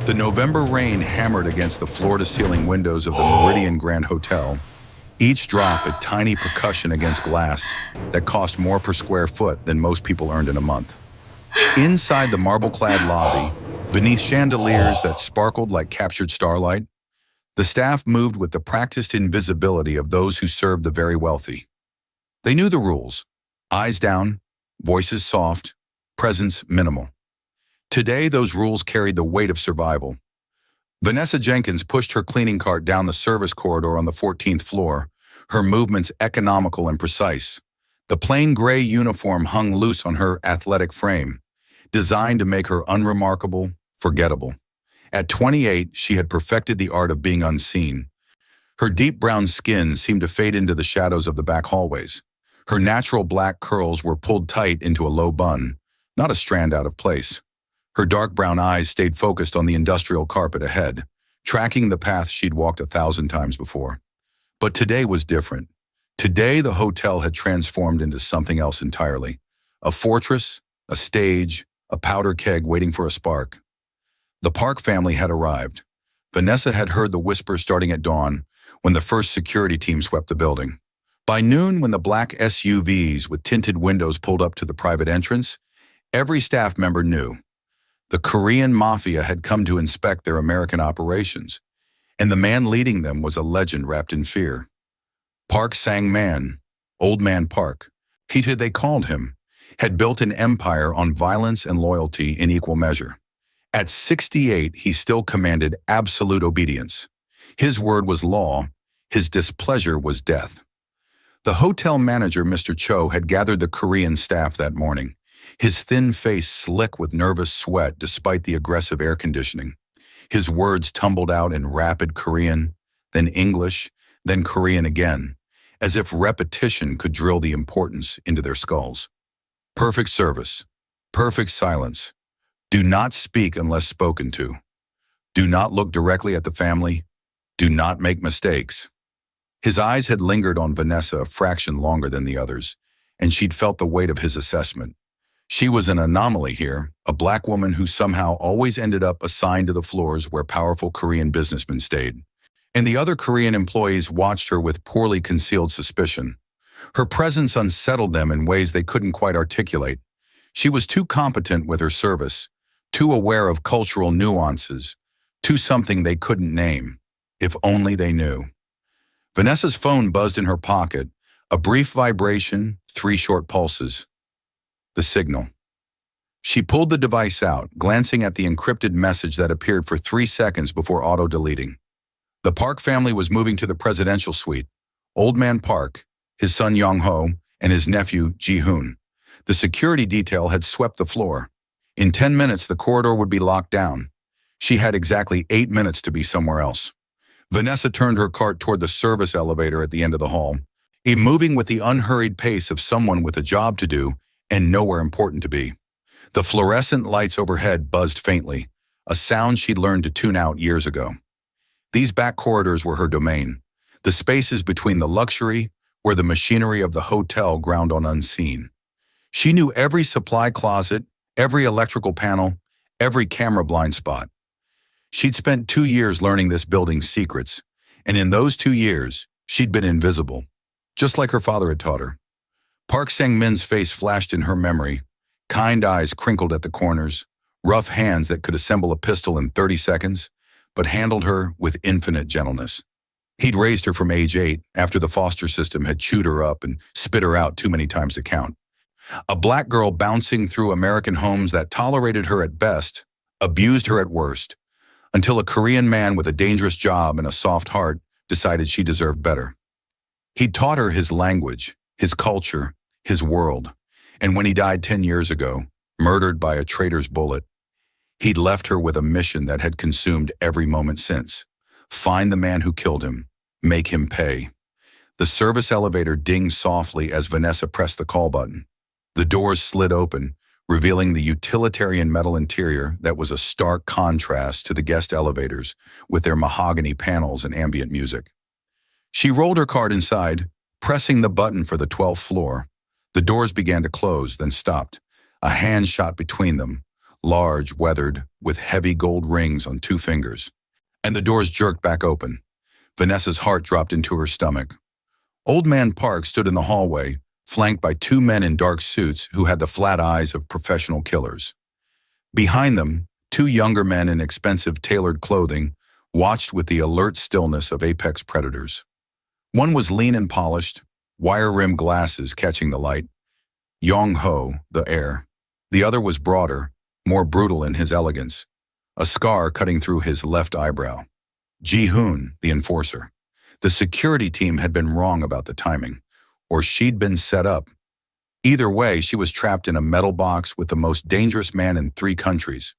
The November rain hammered against the floor-to-ceiling windows of the Meridian Grand Hotel, each drop a tiny percussion against glass that cost more per square foot than most people earned in a month. Inside the marble-clad lobby, beneath chandeliers that sparkled like captured starlight, the staff moved with the practiced invisibility of those who served the very wealthy. They knew the rules: eyes down, voices soft, presence minimal. Today, those rules carried the weight of survival. Vanessa Jenkins pushed her cleaning cart down the service corridor on the 14th floor, her movements economical and precise. The plain gray uniform hung loose on her athletic frame, designed to make her unremarkable, forgettable. At 28, she had perfected the art of being unseen. Her deep brown skin seemed to fade into the shadows of the back hallways. Her natural black curls were pulled tight into a low bun, not a strand out of place. Her dark brown eyes stayed focused on the industrial carpet ahead, tracking the path she'd walked 1,000 times before. But today was different. Today, the hotel had transformed into something else entirely. A fortress, a stage, a powder keg waiting for a spark. The Park family had arrived. Vanessa had heard the whispers starting at dawn when the first security team swept the building. By noon, when the black SUVs with tinted windows pulled up to the private entrance, every staff member knew. The Korean Mafia had come to inspect their American operations, and the man leading them was a legend wrapped in fear. Park Sang-man, Old Man Park, they called him, had built an empire on violence and loyalty in equal measure. At 68, he still commanded absolute obedience. His word was law, his displeasure was death. The hotel manager, Mr. Cho, had gathered the Korean staff that morning, his thin face slick with nervous sweat despite the aggressive air conditioning. His words tumbled out in rapid Korean, then English, then Korean again, as if repetition could drill the importance into their skulls. Perfect service, perfect silence. Do not speak unless spoken to. Do not look directly at the family. Do not make mistakes. His eyes had lingered on Vanessa a fraction longer than the others, and she'd felt the weight of his assessment. She was an anomaly here, a black woman who somehow always ended up assigned to the floors where powerful Korean businessmen stayed. And the other Korean employees watched her with poorly concealed suspicion. Her presence unsettled them in ways they couldn't quite articulate. She was too competent with her service, too aware of cultural nuances, too something they couldn't name. If only they knew. Vanessa's phone buzzed in her pocket, a brief vibration, 3 short pulses. The signal. She pulled the device out, glancing at the encrypted message that appeared for 3 seconds before auto-deleting. The Park family was moving to the presidential suite. Old Man Park, his son Yong-ho, and his nephew Ji-hoon. The security detail had swept the floor. In 10 minutes, the corridor would be locked down. She had exactly 8 minutes to be somewhere else. Vanessa turned her cart toward the service elevator at the end of the hall, moving with the unhurried pace of someone with a job to do and nowhere important to be. The fluorescent lights overhead buzzed faintly, a sound she'd learned to tune out years ago. These back corridors were her domain, the spaces between the luxury where the machinery of the hotel ground on unseen. She knew every supply closet, every electrical panel, every camera blind spot. She'd spent 2 years learning this building's secrets, and in those 2 years, she'd been invisible, just like her father had taught her. Park Sang-min's face flashed in her memory, kind eyes crinkled at the corners, rough hands that could assemble a pistol in 30 seconds, but handled her with infinite gentleness. He'd raised her from age 8 after the foster system had chewed her up and spit her out too many times to count. A black girl bouncing through American homes that tolerated her at best, abused her at worst, until a Korean man with a dangerous job and a soft heart decided she deserved better. He'd taught her his language, his culture, his world, and when he died 10 years ago, murdered by a traitor's bullet, he'd left her with a mission that had consumed every moment since. Find the man who killed him, make him pay. The service elevator dinged softly as Vanessa pressed the call button. The doors slid open, revealing the utilitarian metal interior that was a stark contrast to the guest elevators with their mahogany panels and ambient music. She rolled her cart inside, pressing the button for the 12th floor. The doors began to close, then stopped. A hand shot between them, large, weathered, with heavy gold rings on 2 fingers. And the doors jerked back open. Vanessa's heart dropped into her stomach. Old Man Park stood in the hallway, flanked by 2 men in dark suits who had the flat eyes of professional killers. Behind them, 2 younger men in expensive tailored clothing watched with the alert stillness of apex predators. One was lean and polished, wire-rimmed glasses catching the light. Yong-ho, the heir. The other was broader, more brutal in his elegance, a scar cutting through his left eyebrow. Ji-hoon, the enforcer. The security team had been wrong about the timing, or she'd been set up. Either way, she was trapped in a metal box with the most dangerous man in 3 countries.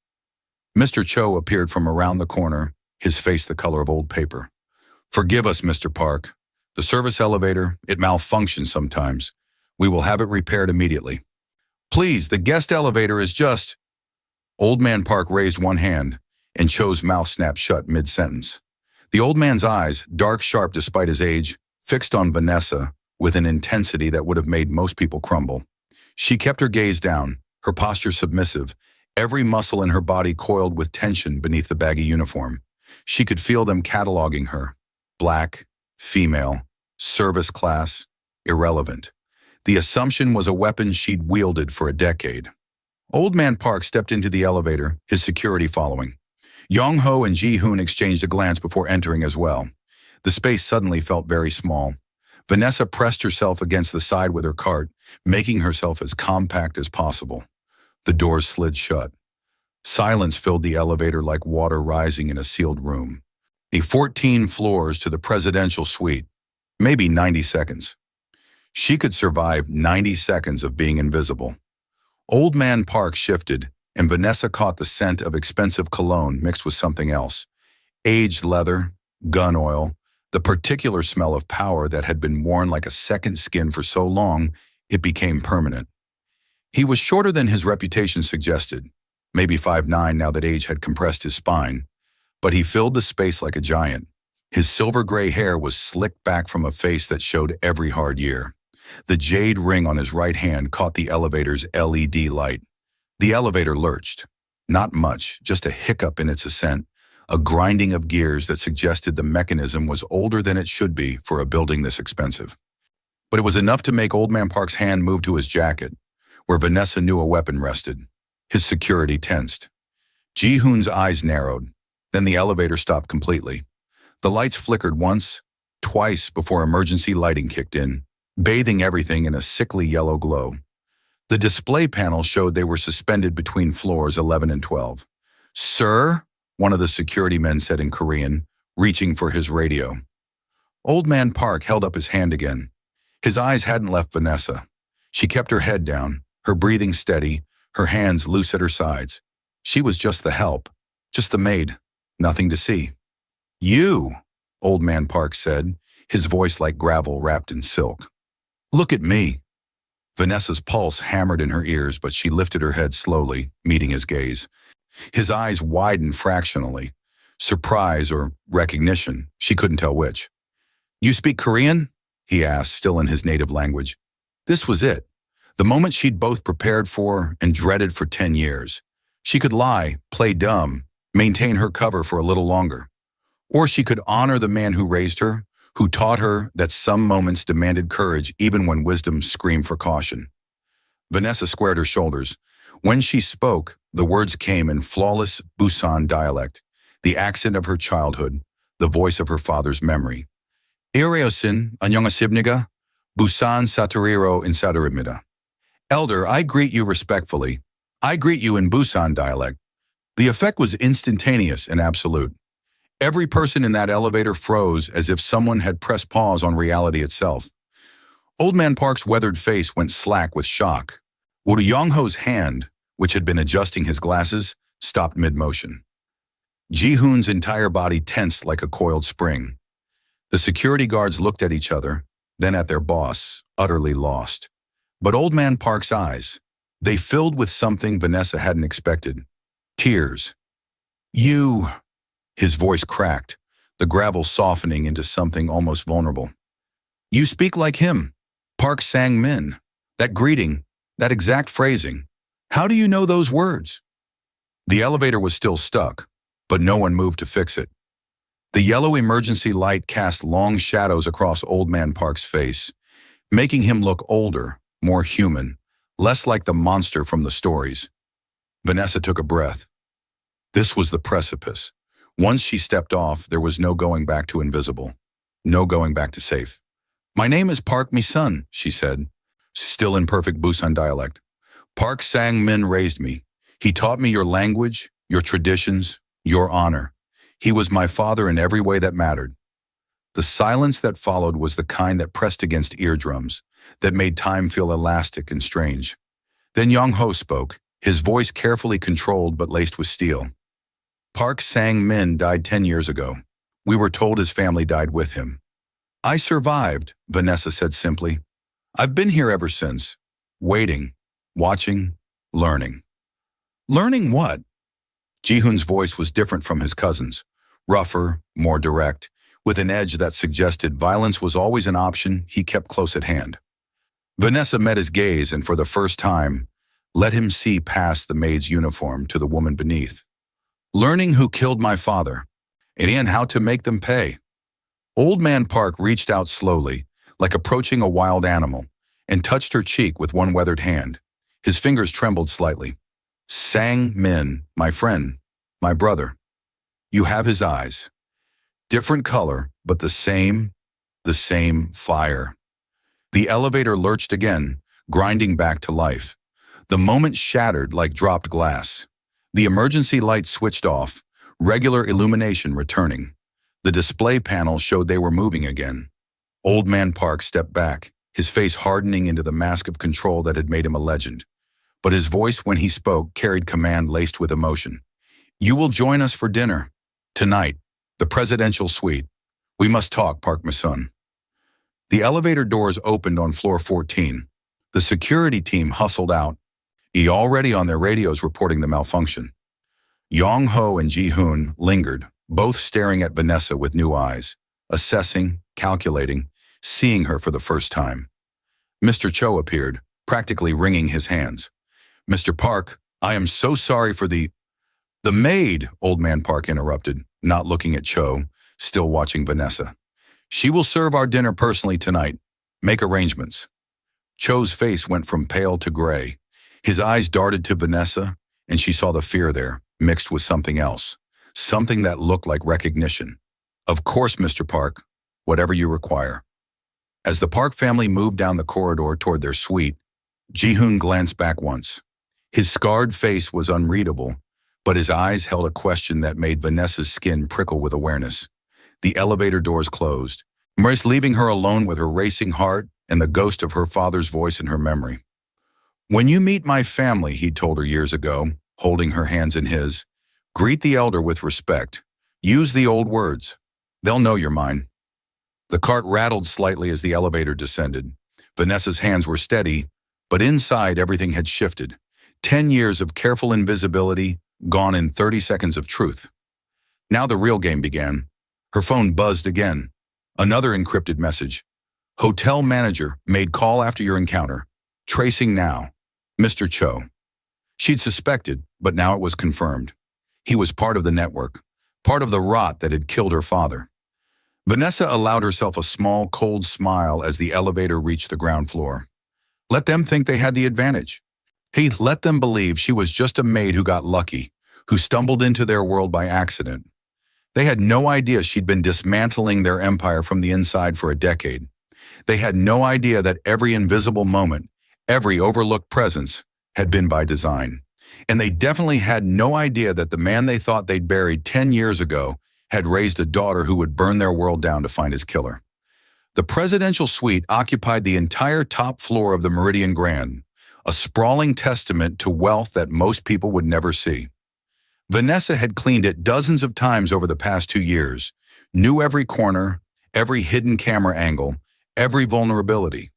Mr. Cho appeared from around the corner, his face the color of old paper. "Forgive us, Mr. Park. The service elevator, it malfunctions sometimes. We will have it repaired immediately." "Please, the guest elevator is just—" Old Man Park raised one hand, and Cho's mouth snapped shut mid-sentence. The old man's eyes, dark sharp despite his age, fixed on Vanessa with an intensity that would have made most people crumble. She kept her gaze down, her posture submissive, every muscle in her body coiled with tension beneath the baggy uniform. She could feel them cataloging her. Black, female, service class, irrelevant. The assumption was a weapon she'd wielded for a decade. Old Man Park stepped into the elevator, his security following. Yong-ho and Ji-hoon exchanged a glance before entering as well. The space suddenly felt very small. Vanessa pressed herself against the side with her cart, making herself as compact as possible. The doors slid shut. Silence filled the elevator like water rising in a sealed room. 14 floors to the presidential suite, maybe 90 seconds. She could survive 90 seconds of being invisible. Old Man Park shifted, and Vanessa caught the scent of expensive cologne mixed with something else. Aged leather, gun oil, the particular smell of power that had been worn like a second skin for so long, it became permanent. He was shorter than his reputation suggested, maybe 5'9" now that age had compressed his spine, but he filled the space like a giant. His silver gray hair was slicked back from a face that showed every hard year. The jade ring on his right hand caught the elevator's LED light. The elevator lurched. Not much, just a hiccup in its ascent, a grinding of gears that suggested the mechanism was older than it should be for a building this expensive. But it was enough to make Old Man Park's hand move to his jacket, where Vanessa knew a weapon rested. His security tensed. Ji-hoon's eyes narrowed. Then the elevator stopped completely. The lights flickered once, twice before emergency lighting kicked in, bathing everything in a sickly yellow glow. The display panel showed they were suspended between floors 11 and 12. "Sir?" one of the security men said in Korean, reaching for his radio. Old Man Park held up his hand again. His eyes hadn't left Vanessa. She kept her head down, her breathing steady, her hands loose at her sides. She was just the help, just the maid, nothing to see. "You," Old Man Park said, his voice like gravel wrapped in silk. "Look at me." Vanessa's pulse hammered in her ears, but she lifted her head slowly, meeting his gaze. His eyes widened fractionally. Surprise or recognition, she couldn't tell which. "You speak Korean?" he asked, still in his native language. This was it. The moment she'd both prepared for and dreaded for 10 years. She could lie, play dumb, maintain her cover for a little longer. Or she could honor the man who raised her, who taught her that some moments demanded courage even when wisdom screamed for caution. Vanessa squared her shoulders. When she spoke, the words came in flawless Busan dialect, the accent of her childhood, the voice of her father's memory. "Ireosin, 안녕하십니까? Busan Saturiro insaturib니다." "Elder, I greet you respectfully. I greet you in Busan dialect." The effect was instantaneous and absolute. Every person in that elevator froze as if someone had pressed pause on reality itself. Old Man Park's weathered face went slack with shock. Woo Yong-ho's hand, which had been adjusting his glasses, stopped mid-motion. Ji-hoon's entire body tensed like a coiled spring. The security guards looked at each other, then at their boss, utterly lost. But Old Man Park's eyes, they filled with something Vanessa hadn't expected. Tears. "You..." His voice cracked, the gravel softening into something almost vulnerable. "You speak like him, Park Sang-min. That greeting, that exact phrasing. How do you know those words?" The elevator was still stuck, but no one moved to fix it. The yellow emergency light cast long shadows across Old Man Park's face, making him look older, more human, less like the monster from the stories. Vanessa took a breath. This was the precipice. Once she stepped off, there was no going back to invisible, no going back to safe. "My name is Park Mi-sun," she said, still in perfect Busan dialect. "Park Sang-min raised me. He taught me your language, your traditions, your honor. He was my father in every way that mattered." The silence that followed was the kind that pressed against eardrums, that made time feel elastic and strange. Then Young-ho spoke, his voice carefully controlled but laced with steel. "Park Sang-min died 10 years ago. We were told his family died with him. I survived," Vanessa said simply. "I've been here ever since, waiting, watching, learning." "Learning what?" Ji-hoon's voice was different from his cousin's, rougher, more direct, with an edge that suggested violence was always an option he kept close at hand. Vanessa met his gaze and for the first time, let him see past the maid's uniform to the woman beneath. "Learning who killed my father, and how to make them pay." Old Man Park reached out slowly, like approaching a wild animal, and touched her cheek with one weathered hand. His fingers trembled slightly. "Sang-min, my friend, my brother. You have his eyes. Different color, but the same fire." The elevator lurched again, grinding back to life. The moment shattered like dropped glass. The emergency lights switched off, regular illumination returning. The display panel showed they were moving again. Old Man Park stepped back, his face hardening into the mask of control that had made him a legend. But his voice when he spoke carried command laced with emotion. "You will join us for dinner. Tonight, the presidential suite. We must talk, Park Mi-sun." The elevator doors opened on floor 14. The security team hustled out, already on their radios reporting the malfunction. Young-ho and Ji-hoon lingered, both staring at Vanessa with new eyes, assessing, calculating, seeing her for the first time. Mr. Cho appeared, practically wringing his hands. "Mr. Park, I am so sorry for the maid," Old Man Park interrupted, not looking at Cho, still watching Vanessa. "She will serve our dinner personally tonight. Make arrangements." Cho's face went from pale to gray. His eyes darted to Vanessa, and she saw the fear there, mixed with something else. Something that looked like recognition. "Of course, Mr. Park, whatever you require." As the Park family moved down the corridor toward their suite, Ji-hoon glanced back once. His scarred face was unreadable, but his eyes held a question that made Vanessa's skin prickle with awareness. The elevator doors closed, Maurice leaving her alone with her racing heart and the ghost of her father's voice in her memory. "When you meet my family," he told her years ago, holding her hands in his, "greet the elder with respect. Use the old words. They'll know you're mine." The cart rattled slightly as the elevator descended. Vanessa's hands were steady, but inside everything had shifted. 10 years of careful invisibility, gone in 30 seconds of truth. Now the real game began. Her phone buzzed again. Another encrypted message. "Hotel manager, made call after your encounter. Tracing now. Mr. Cho." She'd suspected, but now it was confirmed. He was part of the network, part of the rot that had killed her father. Vanessa allowed herself a small, cold smile as the elevator reached the ground floor. Let them think they had the advantage. He let them believe she was just a maid who got lucky, who stumbled into their world by accident. They had no idea she'd been dismantling their empire from the inside for a decade. They had no idea that every invisible moment, every overlooked presence, had been by design. And they definitely had no idea that the man they thought they'd buried 10 years ago had raised a daughter who would burn their world down to find his killer. The presidential suite occupied the entire top floor of the Meridian Grand, a sprawling testament to wealth that most people would never see. Vanessa had cleaned it dozens of times over the past 2 years, knew every corner, every hidden camera angle, every vulnerability.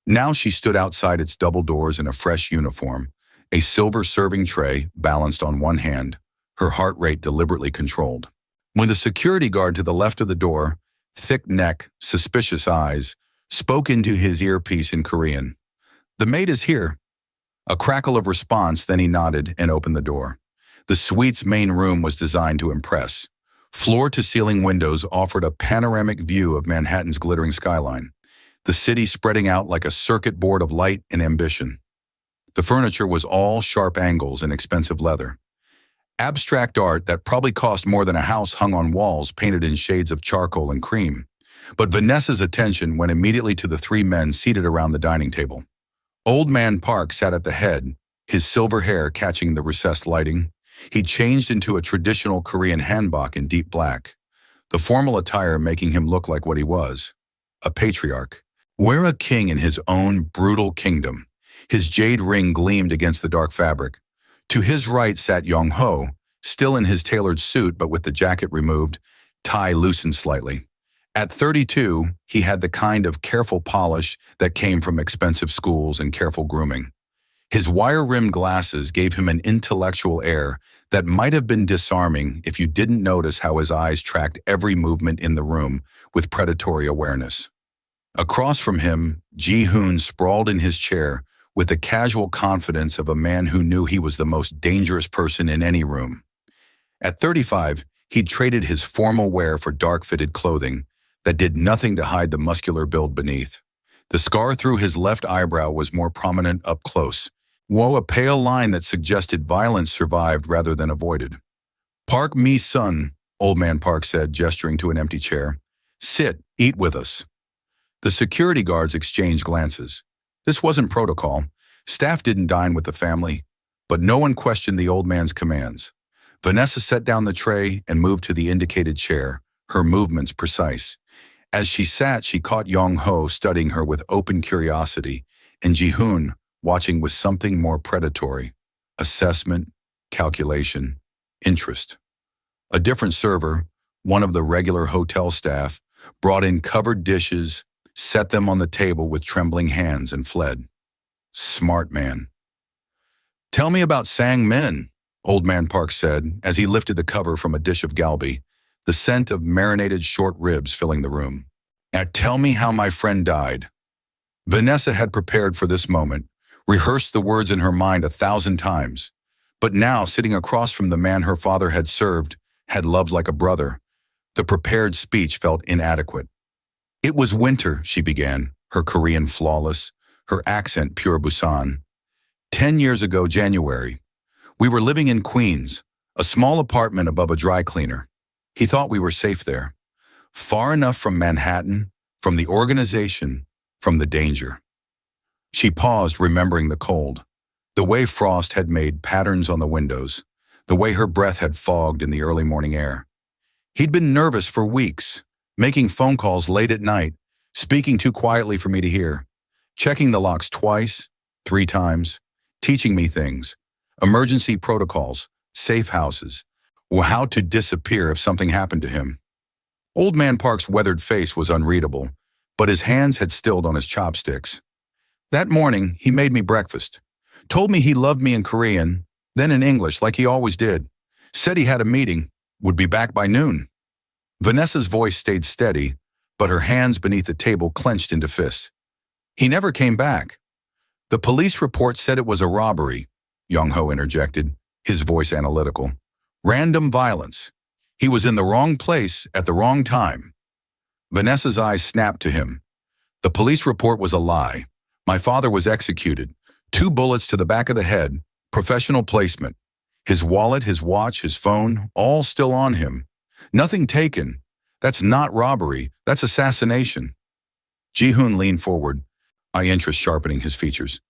Now she stood outside its double doors in a fresh uniform, a silver serving tray balanced on one hand, her heart rate deliberately controlled. When the security guard to the left of the door, thick neck, suspicious eyes, spoke into his earpiece in Korean. "The maid is here." A crackle of response, then he nodded and opened the door. The suite's main room was designed to impress. Floor-to-ceiling windows offered a panoramic view of Manhattan's glittering skyline, the city spreading out like a circuit board of light and ambition. The furniture was all sharp angles and expensive leather. Abstract art that probably cost more than a house hung on walls painted in shades of charcoal and cream. But Vanessa's attention went immediately to the three men seated around the dining table. Old Man Park sat at the head, his silver hair catching the recessed lighting. He changed into a traditional Korean hanbok in deep black, the formal attire making him look like what he was, a patriarch. Where a king in his own brutal kingdom. His jade ring gleamed against the dark fabric. To his right sat Yong-ho, still in his tailored suit but with the jacket removed, tie loosened slightly. At 32, he had the kind of careful polish that came from expensive schools and careful grooming. His wire-rimmed glasses gave him an intellectual air that might have been disarming if you didn't notice how his eyes tracked every movement in the room with predatory awareness. Across from him, Ji-hoon sprawled in his chair with the casual confidence of a man who knew he was the most dangerous person in any room. At 35, he'd traded his formal wear for dark-fitted clothing that did nothing to hide the muscular build beneath. The scar through his left eyebrow was more prominent up close, a pale line that suggested violence survived rather than avoided. "Park Mi-sun," Old Man Park said, gesturing to an empty chair. "Sit, eat with us." The security guards exchanged glances. This wasn't protocol. Staff didn't dine with the family, but no one questioned the old man's commands. Vanessa set down the tray and moved to the indicated chair, her movements precise. As she sat, she caught Yong-ho studying her with open curiosity, and Ji-hoon watching with something more predatory: assessment, calculation, interest. A different server, one of the regular hotel staff, brought in covered dishes, set them on the table with trembling hands, and fled. Smart man. "Tell me about Sang-min," Old Man Park said as he lifted the cover from a dish of galbi, the scent of marinated short ribs filling the room. "Now tell me how my friend died." Vanessa had prepared for this moment, rehearsed the words in her mind 1,000 times, but now, sitting across from the man her father had served, had loved like a brother, the prepared speech felt inadequate. "It was winter," she began, her Korean flawless, her accent pure Busan. 10 years ago, January. We were living in Queens, a small apartment above a dry cleaner. He thought we were safe there. Far enough from Manhattan, from the organization, from the danger. She paused, remembering the cold, the way frost had made patterns on the windows, the way her breath had fogged in the early morning air. He'd been nervous for weeks, making phone calls late at night, speaking too quietly for me to hear, checking the locks twice, 3 times, teaching me things, emergency protocols, safe houses, or how to disappear if something happened to him. Old Man Park's weathered face was unreadable, but his hands had stilled on his chopsticks. That morning, he made me breakfast, told me he loved me in Korean, then in English like he always did, said he had a meeting, would be back by noon. Vanessa's voice stayed steady, but her hands beneath the table clenched into fists. "He never came back." "The police report said it was a robbery," Yong-ho interjected, his voice analytical. "Random violence. He was in the wrong place at the wrong time." Vanessa's eyes snapped to him. "The police report was a lie. My father was executed. 2 bullets to the back of the head, professional placement. His wallet, his watch, his phone, all still on him. Nothing taken. That's not robbery, that's assassination." Ji-hoon leaned forward, eye interest sharpening his features.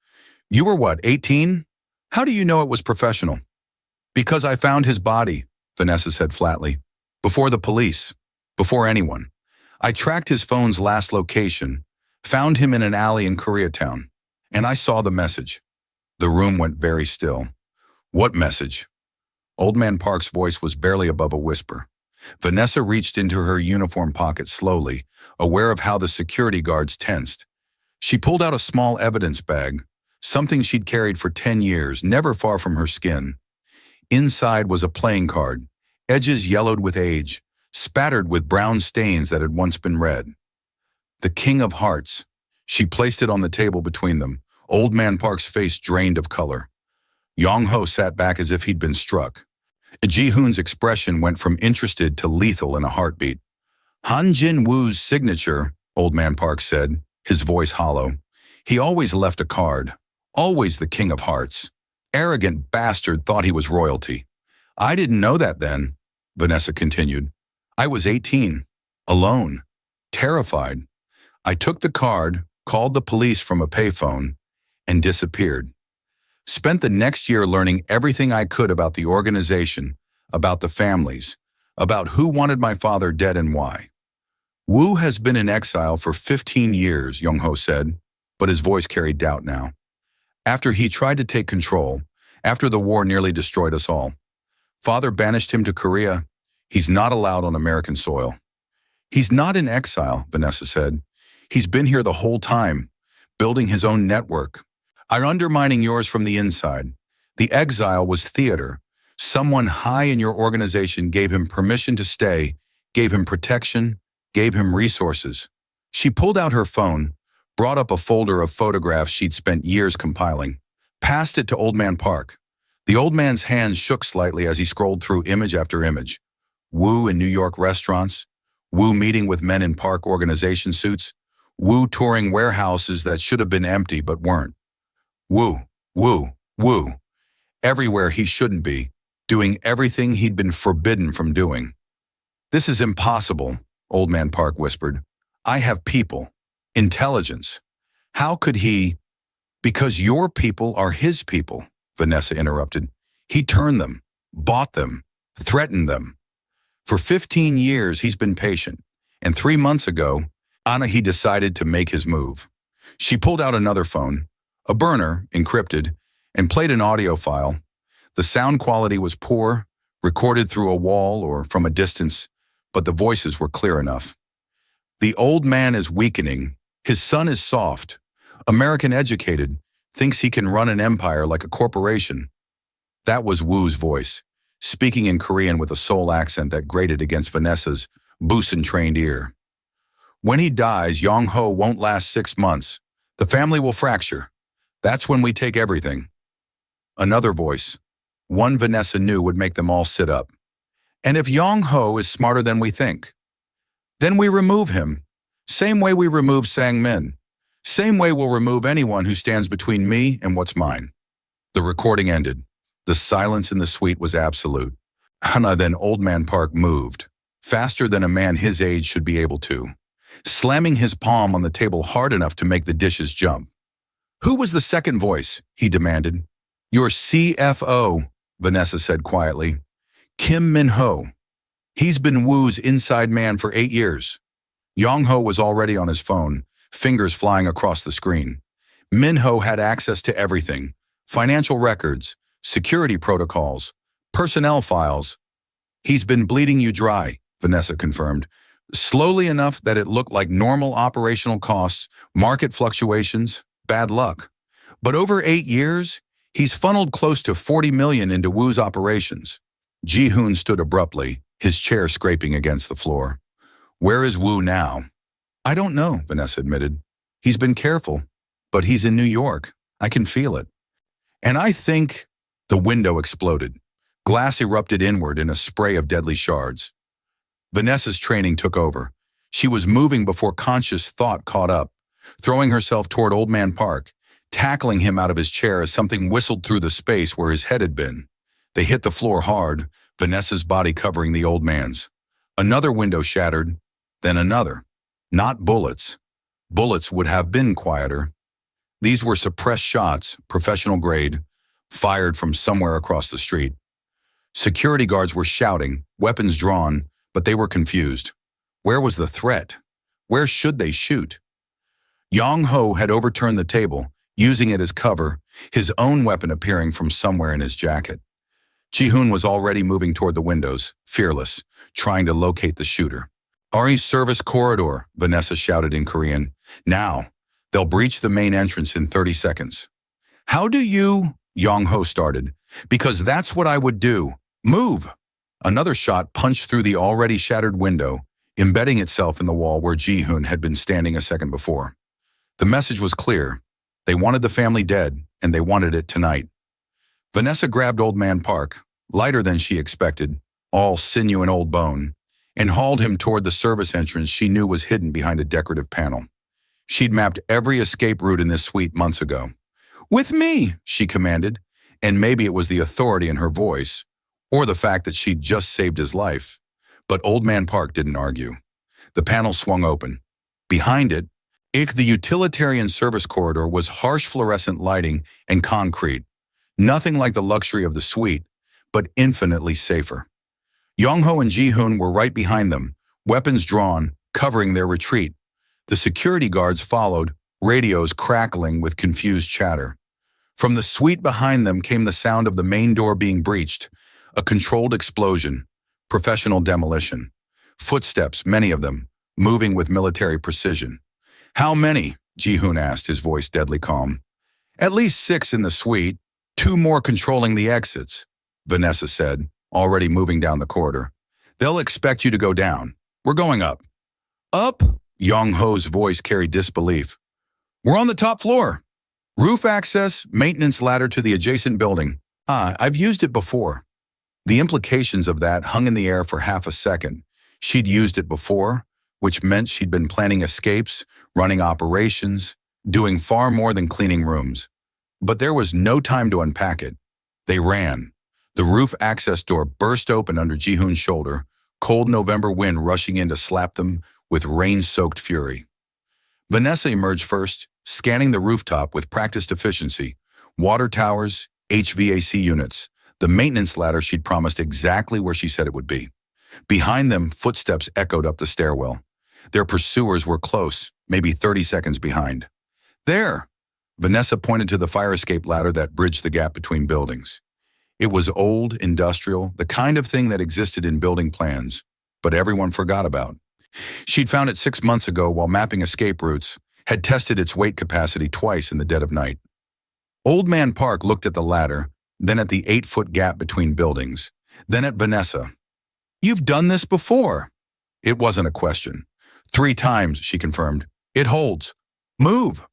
"You were what, 18? How do you know it was professional?" "Because I found his body," Vanessa said flatly. "Before the police. Before anyone. I tracked his phone's last location, found him in an alley in Koreatown, and I saw the message." The room went very still. "What message?" Old Man Park's voice was barely above a whisper. Vanessa reached into her uniform pocket slowly, aware of how the security guards tensed. She pulled out a small evidence bag, something she'd carried for 10 years, never far from her skin. Inside was a playing card, edges yellowed with age, spattered with brown stains that had once been red. The King of Hearts. She placed it on the table between them, Old Man Park's face drained of color. Yong-ho sat back as if he'd been struck. Ji-hoon's expression went from interested to lethal in a heartbeat. Han Jin-woo's signature, Old Man Park said, his voice hollow. He always left a card. Always the king of hearts. Arrogant bastard thought he was royalty. I didn't know that then, Vanessa continued. I was 18, alone, terrified. I took the card, called the police from a payphone, and disappeared. Spent the next year learning everything I could about the organization, about the families, about who wanted my father dead and why. Woo has been in exile for 15 years, Young-ho said, but his voice carried doubt now. After he tried to take control, after the war nearly destroyed us all. Father banished him to Korea. He's not allowed on American soil. He's not in exile, Vanessa said. He's been here the whole time, building his own network. I'm undermining yours from the inside. The exile was theater. Someone high in your organization gave him permission to stay, gave him protection, gave him resources. She pulled out her phone, brought up a folder of photographs she'd spent years compiling, passed it to Old Man Park. The old man's hands shook slightly as he scrolled through image after image. Woo in New York restaurants, Woo meeting with men in park organization suits, Woo touring warehouses that should have been empty but weren't. Woo, Woo, Woo. Everywhere he shouldn't be, doing everything he'd been forbidden from doing. This is impossible, Old Man Park whispered. I have people, intelligence. How could he? Because your people are his people, Vanessa interrupted. He turned them, bought them, threatened them. For 15 years, he's been patient. And 3 months ago, he decided to make his move. She pulled out another phone, a burner, encrypted, and played an audio file. The sound quality was poor, recorded through a wall or from a distance, but the voices were clear enough. The old man is weakening. His son is soft, American educated, thinks he can run an empire like a corporation. That was Woo's voice, speaking in Korean with a Seoul accent that grated against Vanessa's Busan-trained ear. When he dies, Young-ho won't last 6 months. The family will fracture. That's when we take everything. Another voice, one Vanessa knew would make them all sit up. And if Young-ho is smarter than we think, then we remove him. Same way we remove Sang-min. Same way we'll remove anyone who stands between me and what's mine. The recording ended. The silence in the suite was absolute. Then Old Man Park moved, faster than a man his age should be able to, slamming his palm on the table hard enough to make the dishes jump. Who was the second voice? He demanded. Your CFO, Vanessa said quietly. Kim Min-ho. He's been Woo's inside man for 8 years. Young-ho was already on his phone, fingers flying across the screen. Min-ho had access to everything. Financial records, security protocols, personnel files. He's been bleeding you dry, Vanessa confirmed. Slowly enough that it looked like normal operational costs, market fluctuations, bad luck. But over 8 years, he's funneled close to 40 million into Woo's operations. Ji-hoon stood abruptly, his chair scraping against the floor. Where is Woo now? I don't know, Vanessa admitted. He's been careful, but he's in New York. I can feel it. And I think the window exploded. Glass erupted inward in a spray of deadly shards. Vanessa's training took over. She was moving before conscious thought caught up, throwing herself toward Old Man Park, tackling him out of his chair as something whistled through the space where his head had been. They hit the floor hard, Vanessa's body covering the old man's. Another window shattered, then another. Not bullets. Bullets would have been quieter. These were suppressed shots, professional grade, fired from somewhere across the street. Security guards were shouting, weapons drawn, but they were confused. Where was the threat? Where should they shoot? Young-ho had overturned the table, using it as cover, his own weapon appearing from somewhere in his jacket. Ji-hoon was already moving toward the windows, fearless, trying to locate the shooter. RE service corridor, Vanessa shouted in Korean. Now, they'll breach the main entrance in 30 seconds. How do you? Young-ho started. Because that's what I would do. Move! Another shot punched through the already shattered window, embedding itself in the wall where Ji-hoon had been standing a second before. The message was clear. They wanted the family dead, and they wanted it tonight. Vanessa grabbed Old Man Park, lighter than she expected, all sinew and old bone, and hauled him toward the service entrance she knew was hidden behind a decorative panel. She'd mapped every escape route in this suite months ago. "With me," she commanded, and maybe it was the authority in her voice, or the fact that she'd just saved his life. But Old Man Park didn't argue. The panel swung open. Behind it, the utilitarian service corridor was harsh fluorescent lighting and concrete. Nothing like the luxury of the suite, but infinitely safer. Yong-ho and Ji-hoon were right behind them, weapons drawn, covering their retreat. The security guards followed, radios crackling with confused chatter. From the suite behind them came the sound of the main door being breached, a controlled explosion, professional demolition. Footsteps, many of them, moving with military precision. "How many?" Ji-hoon asked, his voice deadly calm. "At least 6 in the suite, 2 more controlling the exits," Vanessa said, already moving down the corridor. "They'll expect you to go down. We're going up." "Up?" Yong-ho's voice carried disbelief. "We're on the top floor. Roof access, maintenance ladder to the adjacent building. I've used it before." The implications of that hung in the air for half a second. She'd used it before, which meant she'd been planning escapes, running operations, doing far more than cleaning rooms. But there was no time to unpack it. They ran. The roof access door burst open under Ji-hoon's shoulder, cold November wind rushing in to slap them with rain-soaked fury. Vanessa emerged first, scanning the rooftop with practiced efficiency. Water towers, HVAC units, the maintenance ladder she'd promised exactly where she said it would be. Behind them, footsteps echoed up the stairwell. Their pursuers were close, maybe 30 seconds behind. "There!" Vanessa pointed to the fire escape ladder that bridged the gap between buildings. It was old, industrial, the kind of thing that existed in building plans, but everyone forgot about. She'd found it 6 months ago while mapping escape routes, had tested its weight capacity twice in the dead of night. Old Man Park looked at the ladder, then at the 8-foot gap between buildings, then at Vanessa. "You've done this before." It wasn't a question. 3 times, she confirmed. "It holds. Move."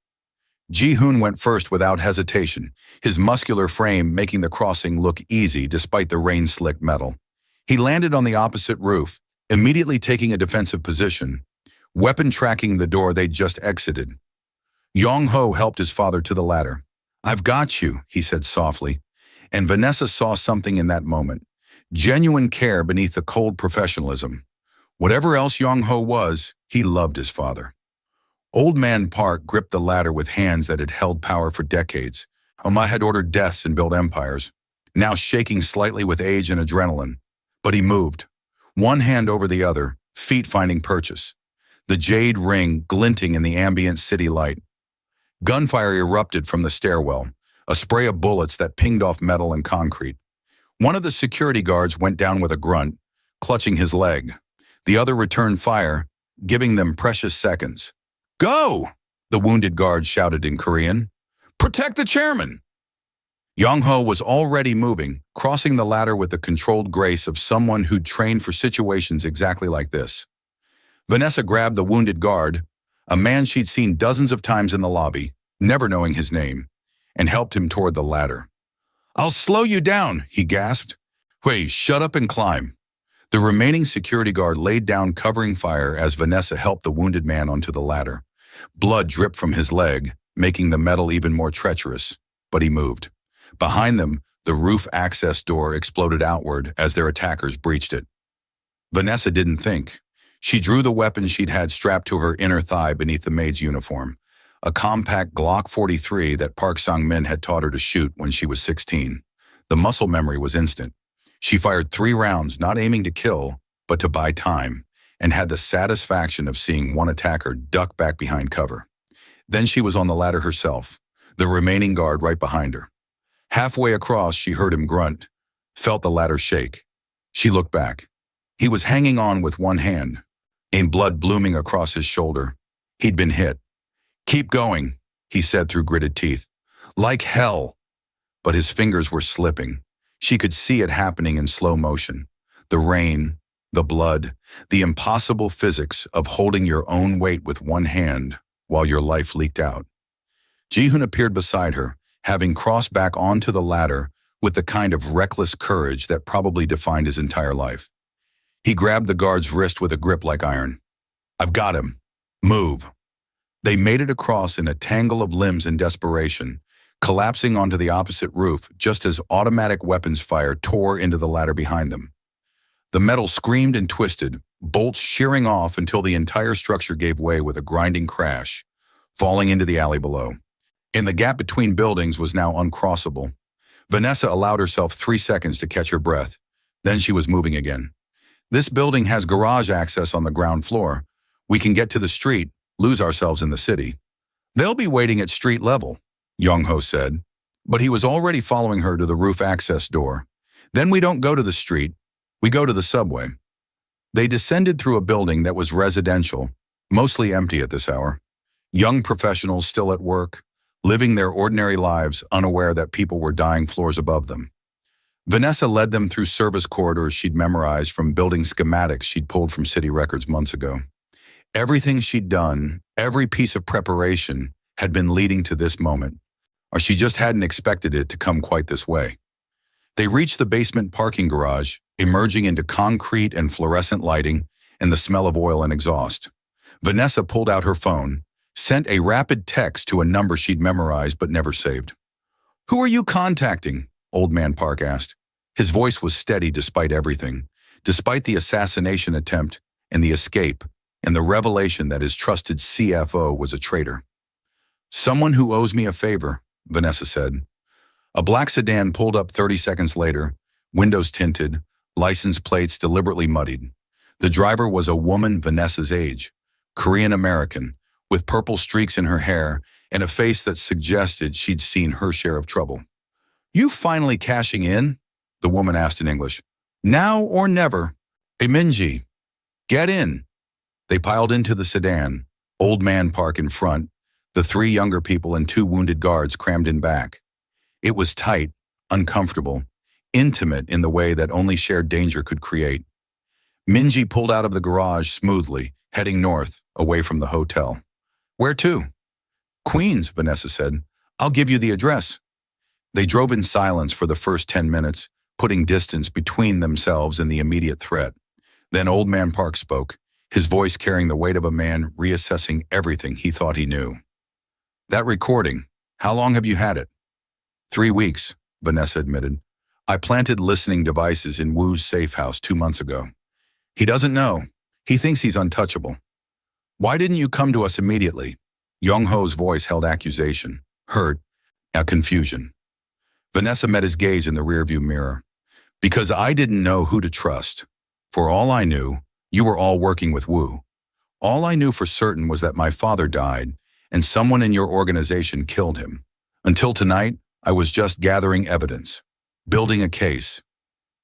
Ji-hoon went first without hesitation, his muscular frame making the crossing look easy despite the rain-slicked metal. He landed on the opposite roof, immediately taking a defensive position, weapon tracking the door they'd just exited. Yong-ho helped his father to the ladder. "I've got you," he said softly, and Vanessa saw something in that moment. Genuine care beneath the cold professionalism. Whatever else Yong-ho was, he loved his father. Old Man Park gripped the ladder with hands that had held power for decades. Oma had ordered deaths and built empires, now shaking slightly with age and adrenaline. But he moved, one hand over the other, feet finding purchase. The jade ring glinting in the ambient city light. Gunfire erupted from the stairwell, a spray of bullets that pinged off metal and concrete. One of the security guards went down with a grunt, clutching his leg. The other returned fire, giving them precious seconds. "Go!" the wounded guard shouted in Korean. "Protect the chairman!" Yong-ho was already moving, crossing the ladder with the controlled grace of someone who'd trained for situations exactly like this. Vanessa grabbed the wounded guard, a man she'd seen dozens of times in the lobby, never knowing his name, and helped him toward the ladder. "I'll slow you down," he gasped. "Wait, shut up and climb." The remaining security guard laid down covering fire as Vanessa helped the wounded man onto the ladder. Blood dripped from his leg, making the metal even more treacherous, but he moved. Behind them, the roof access door exploded outward as their attackers breached it. Vanessa didn't think. She drew the weapon she'd had strapped to her inner thigh beneath the maid's uniform, a compact Glock 43 that Park Sang-min had taught her to shoot when she was 16. The muscle memory was instant. She fired 3 rounds, not aiming to kill, but to buy time, and had the satisfaction of seeing one attacker duck back behind cover. Then she was on the ladder herself, the remaining guard right behind her. Halfway across, she heard him grunt, felt the ladder shake. She looked back. He was hanging on with one hand, and blood blooming across his shoulder. He'd been hit. "Keep going," he said through gritted teeth. "Like hell." But his fingers were slipping. She could see it happening in slow motion. The rain, the blood, the impossible physics of holding your own weight with one hand while your life leaked out. Ji-hoon appeared beside her, having crossed back onto the ladder with the kind of reckless courage that probably defined his entire life. He grabbed the guard's wrist with a grip like iron. "I've got him. Move." They made it across in a tangle of limbs in desperation, collapsing onto the opposite roof just as automatic weapons fire tore into the ladder behind them. The metal screamed and twisted, bolts shearing off until the entire structure gave way with a grinding crash, falling into the alley below. And the gap between buildings was now uncrossable. Vanessa allowed herself 3 seconds to catch her breath. Then she was moving again. "This building has garage access on the ground floor. We can get to the street, lose ourselves in the city." "They'll be waiting at street level," Young-ho said, but he was already following her to the roof access door. "Then we don't go to the street, we go to the subway." They descended through a building that was residential, mostly empty at this hour. Young professionals still at work, living their ordinary lives unaware that people were dying floors above them. Vanessa led them through service corridors she'd memorized from building schematics she'd pulled from city records months ago. Everything she'd done, every piece of preparation, had been leading to this moment, or she just hadn't expected it to come quite this way. They reached the basement parking garage, emerging into concrete and fluorescent lighting and the smell of oil and exhaust. Vanessa pulled out her phone, sent a rapid text to a number she'd memorized but never saved. "Who are you contacting?" Old Man Park asked. His voice was steady despite everything, despite the assassination attempt and the escape and the revelation that his trusted CFO was a traitor. "Someone who owes me a favor," Vanessa said. A black sedan pulled up 30 seconds later, windows tinted, license plates deliberately muddied. The driver was a woman Vanessa's age, Korean-American, with purple streaks in her hair and a face that suggested she'd seen her share of trouble. "You finally cashing in?" the woman asked in English. "Now or never?" "Minji, get in." They piled into the sedan, Old Man Park in front, the 3 younger people and 2 wounded guards crammed in back. It was tight, uncomfortable, intimate in the way that only shared danger could create. Minji pulled out of the garage smoothly, heading north, away from the hotel. "Where to?" "Queens," Vanessa said. "I'll give you the address." They drove in silence for the first 10 minutes, putting distance between themselves and the immediate threat. Then Old Man Park spoke, his voice carrying the weight of a man reassessing everything he thought he knew. "That recording, how long have you had it?" 3 weeks, Vanessa admitted. "I planted listening devices in Wu's safe house 2 months ago. He doesn't know. He thinks he's untouchable." "Why didn't you come to us immediately?" Young-ho's voice held accusation, hurt, now confusion. Vanessa met his gaze in the rearview mirror. "Because I didn't know who to trust. For all I knew, you were all working with Wu. All I knew for certain was that my father died, and someone in your organization killed him. Until tonight, I was just gathering evidence, building a case."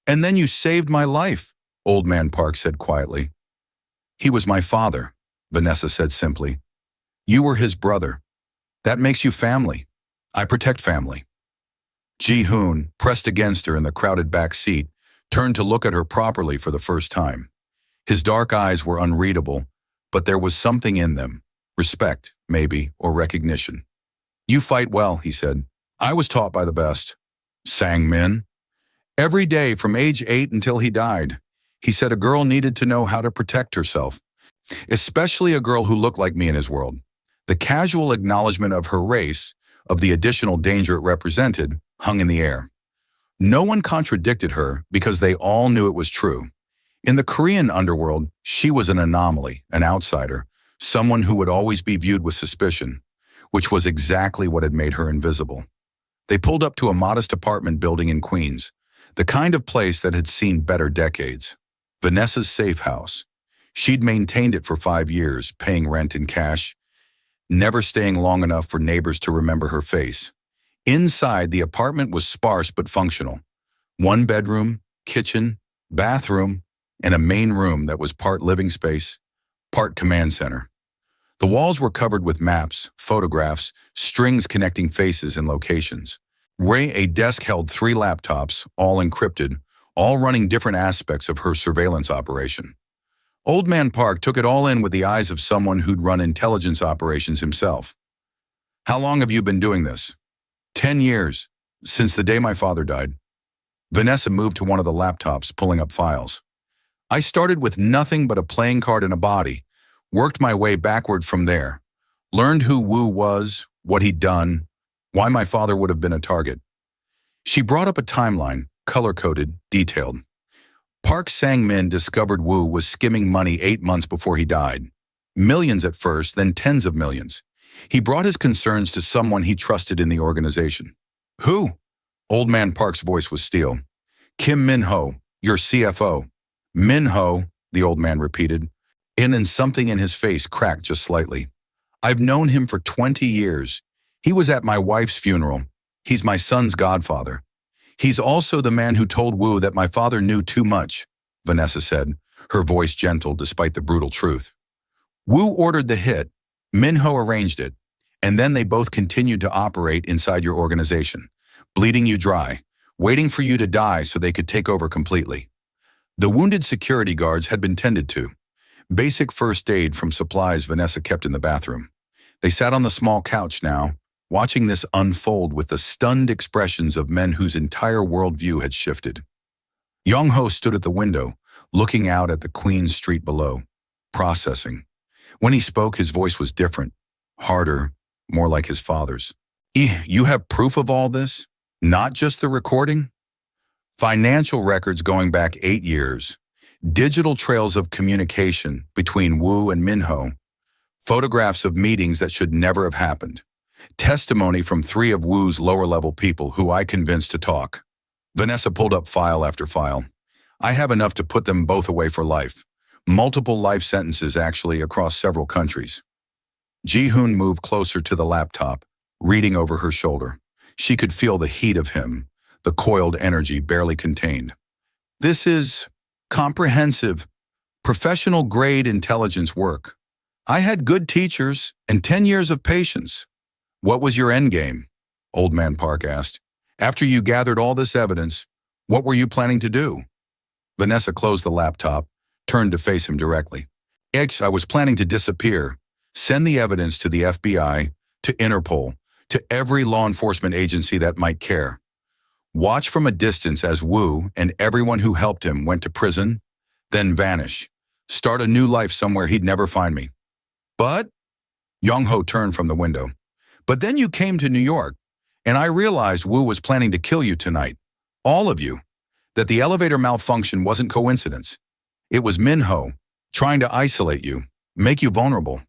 "And then you saved my life," Old Man Park said quietly. "He was my father," Vanessa said simply. "You were his brother. That makes you family. I protect family." Ji-hoon, pressed against her in the crowded back seat, turned to look at her properly for the first time. His dark eyes were unreadable, but there was something in them, respect, maybe, or recognition. "You fight well," he said. "I was taught by the best." Sang Min. "Every day from age 8 until he died. He said a girl needed to know how to protect herself, especially a girl who looked like me in his world. The casual acknowledgement of her race, of the additional danger it represented, hung in the air. No one contradicted her because they all knew it was true. In the Korean underworld, she was an anomaly, an outsider, someone who would always be viewed with suspicion, which was exactly what had made her invisible. They pulled up to a modest apartment building in Queens, the kind of place that had seen better decades. Vanessa's safe house. She'd maintained it for 5 years, paying rent in cash, never staying long enough for neighbors to remember her face. Inside, the apartment was sparse but functional. 1 bedroom, kitchen, bathroom, and a main room that was part living space, part command center. The walls were covered with maps, photographs, strings connecting faces and locations. A desk held 3 laptops, all encrypted, all running different aspects of her surveillance operation. Old Man Park took it all in with the eyes of someone who'd run intelligence operations himself. "How long have you been doing this?" 10 years, since the day my father died." Vanessa moved to one of the laptops, pulling up files. I started with nothing but a playing card and a body, worked my way backward from there, learned who Wu was, what he'd done, why my father would have been a target. She brought up a timeline, color-coded, detailed. Park Sang-min discovered Wu was skimming money 8 months before he died. Millions at first, then tens of millions. He brought his concerns to someone he trusted in the organization. Who? Old man Park's voice was steel. Kim Min-ho, your CFO. Min-ho, the old man repeated, and something in his face cracked just slightly. I've known him for 20 years. He was at my wife's funeral. He's my son's godfather. He's also the man who told Wu that my father knew too much, Vanessa said, her voice gentle despite the brutal truth. Wu ordered the hit, Min-ho arranged it, and then they both continued to operate inside your organization, bleeding you dry, waiting for you to die so they could take over completely. The wounded security guards had been tended to. Basic first aid from supplies Vanessa kept in the bathroom. They sat on the small couch now, watching this unfold with the stunned expressions of men whose entire worldview had shifted. Yong-ho stood at the window, looking out at the Queen's Street below, processing. When he spoke, his voice was different, harder, more like his father's. You have proof of all this? Not just the recording? Financial records going back 8 years, digital trails of communication between Wu and Min-ho, photographs of meetings that should never have happened, testimony from 3 of Wu's lower-level people who I convinced to talk. Vanessa pulled up file after file. I have enough to put them both away for life. Multiple life sentences, actually, across several countries. Ji-hoon moved closer to the laptop, reading over her shoulder. She could feel the heat of him, the coiled energy barely contained. This is comprehensive, professional-grade intelligence work. I had good teachers and 10 years of patience. What was your endgame? Old man Park asked. After you gathered all this evidence, what were you planning to do? Vanessa closed the laptop, turned to face him directly. I was planning to disappear, send the evidence to the FBI, to Interpol, to every law enforcement agency that might care. Watch from a distance as Wu and everyone who helped him went to prison, then vanish, start a new life somewhere he'd never find me. But, Yong-ho turned from the window, but then you came to New York, and I realized Wu was planning to kill you tonight, all of you, that the elevator malfunction wasn't coincidence. It was Min-ho, trying to isolate you, make you vulnerable.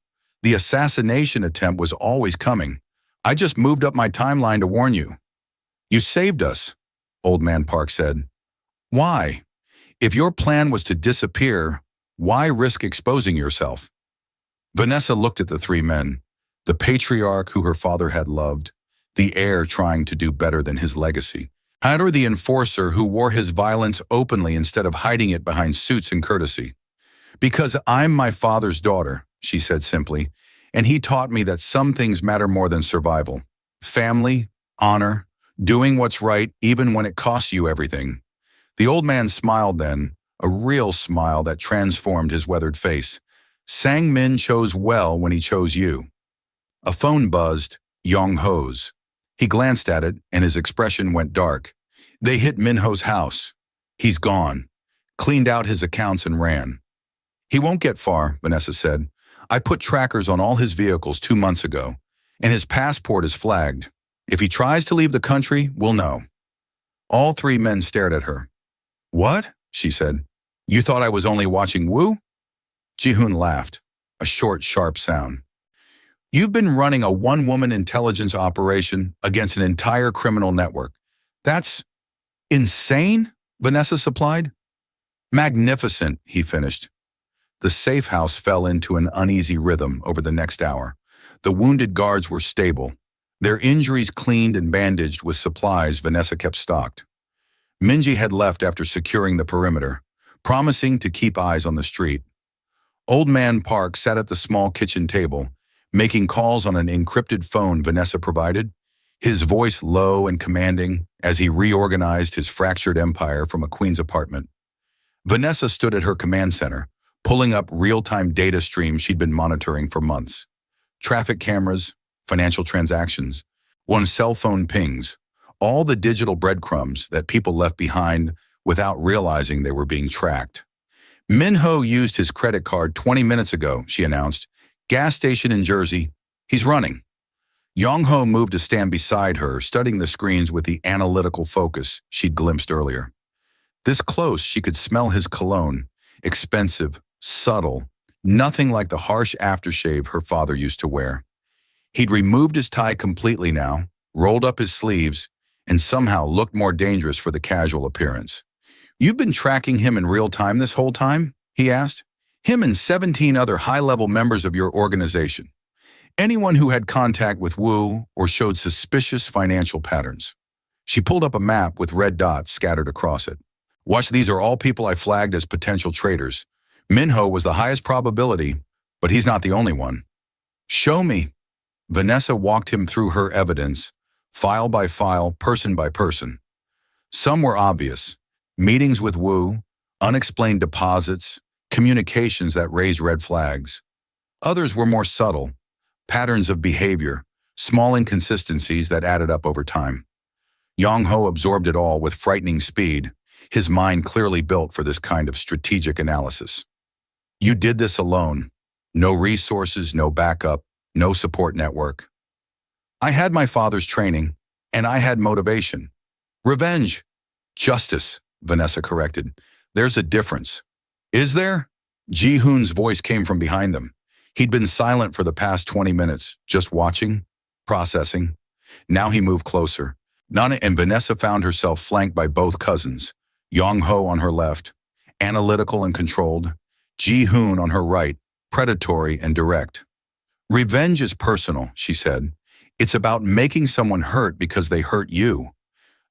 The assassination attempt was always coming. I just moved up my timeline to warn you. You saved us, Old Man Park said. Why? If your plan was to disappear, why risk exposing yourself? Vanessa looked at the 3 men, the patriarch who her father had loved, the heir trying to do better than his legacy, and the enforcer who wore his violence openly instead of hiding it behind suits and courtesy. Because I'm my father's daughter, she said simply, and he taught me that some things matter more than survival. Family, honor, doing what's right even when it costs you everything. The old man smiled then, a real smile that transformed his weathered face. Sang-min chose well when he chose you. A phone buzzed, Yong-ho's. He glanced at it, and his expression went dark. They hit Min-ho's house. He's gone. Cleaned out his accounts and ran. He won't get far, Vanessa said. I put trackers on all his vehicles 2 months ago, and his passport is flagged. If he tries to leave the country, we'll know. All 3 men stared at her. What? She said. You thought I was only watching Wu? Ji-hoon laughed, a short, sharp sound. You've been running a one-woman intelligence operation against an entire criminal network. That's insane, Vanessa supplied. Magnificent, he finished. The safe house fell into an uneasy rhythm over the next hour. The wounded guards were stable, their injuries cleaned and bandaged with supplies Vanessa kept stocked. Minji had left after securing the perimeter, promising to keep eyes on the street. Old Man Park sat at the small kitchen table, making calls on an encrypted phone Vanessa provided, his voice low and commanding as he reorganized his fractured empire from a queen's apartment. Vanessa stood at her command center, pulling up real-time data streams she'd been monitoring for months. Traffic cameras, financial transactions, cell phone pings, All the digital breadcrumbs that people left behind without realizing they were being tracked. Minho used his credit card 20 minutes ago, she announced. Gas station in Jersey. He's running. Yong-ho moved to stand beside her, studying the screens with the analytical focus she'd glimpsed earlier. This close, she could smell his cologne. Expensive, subtle, nothing like the harsh aftershave her father used to wear. He'd removed his tie completely now, rolled up his sleeves, and somehow looked more dangerous for the casual appearance. You've been tracking him in real time this whole time? He asked. Him and 17 other high-level members of your organization. Anyone who had contact with Wu or showed suspicious financial patterns. She pulled up a map with red dots scattered across it. Watch, these are all people I flagged as potential traitors. Minho was the highest probability, but he's not the only one. Show me. Vanessa walked him through her evidence, file by file, person by person. Some were obvious. Meetings with Wu, unexplained deposits, communications that raised red flags. Others were more subtle, patterns of behavior, small inconsistencies that added up over time. Yong-ho absorbed it all with frightening speed, his mind clearly built for this kind of strategic analysis. You did this alone. No resources, no backup, no support network. I had my father's training, and I had motivation. Revenge. Justice, Vanessa corrected. There's a difference. Is there? Ji-hoon's voice came from behind them. He'd been silent for the past 20 minutes, just watching, processing. Now he moved closer. Nana and Vanessa found herself flanked by both cousins, Yong-ho on her left, analytical and controlled, Ji-hoon on her right, predatory and direct. Revenge is personal, she said. It's about making someone hurt because they hurt you.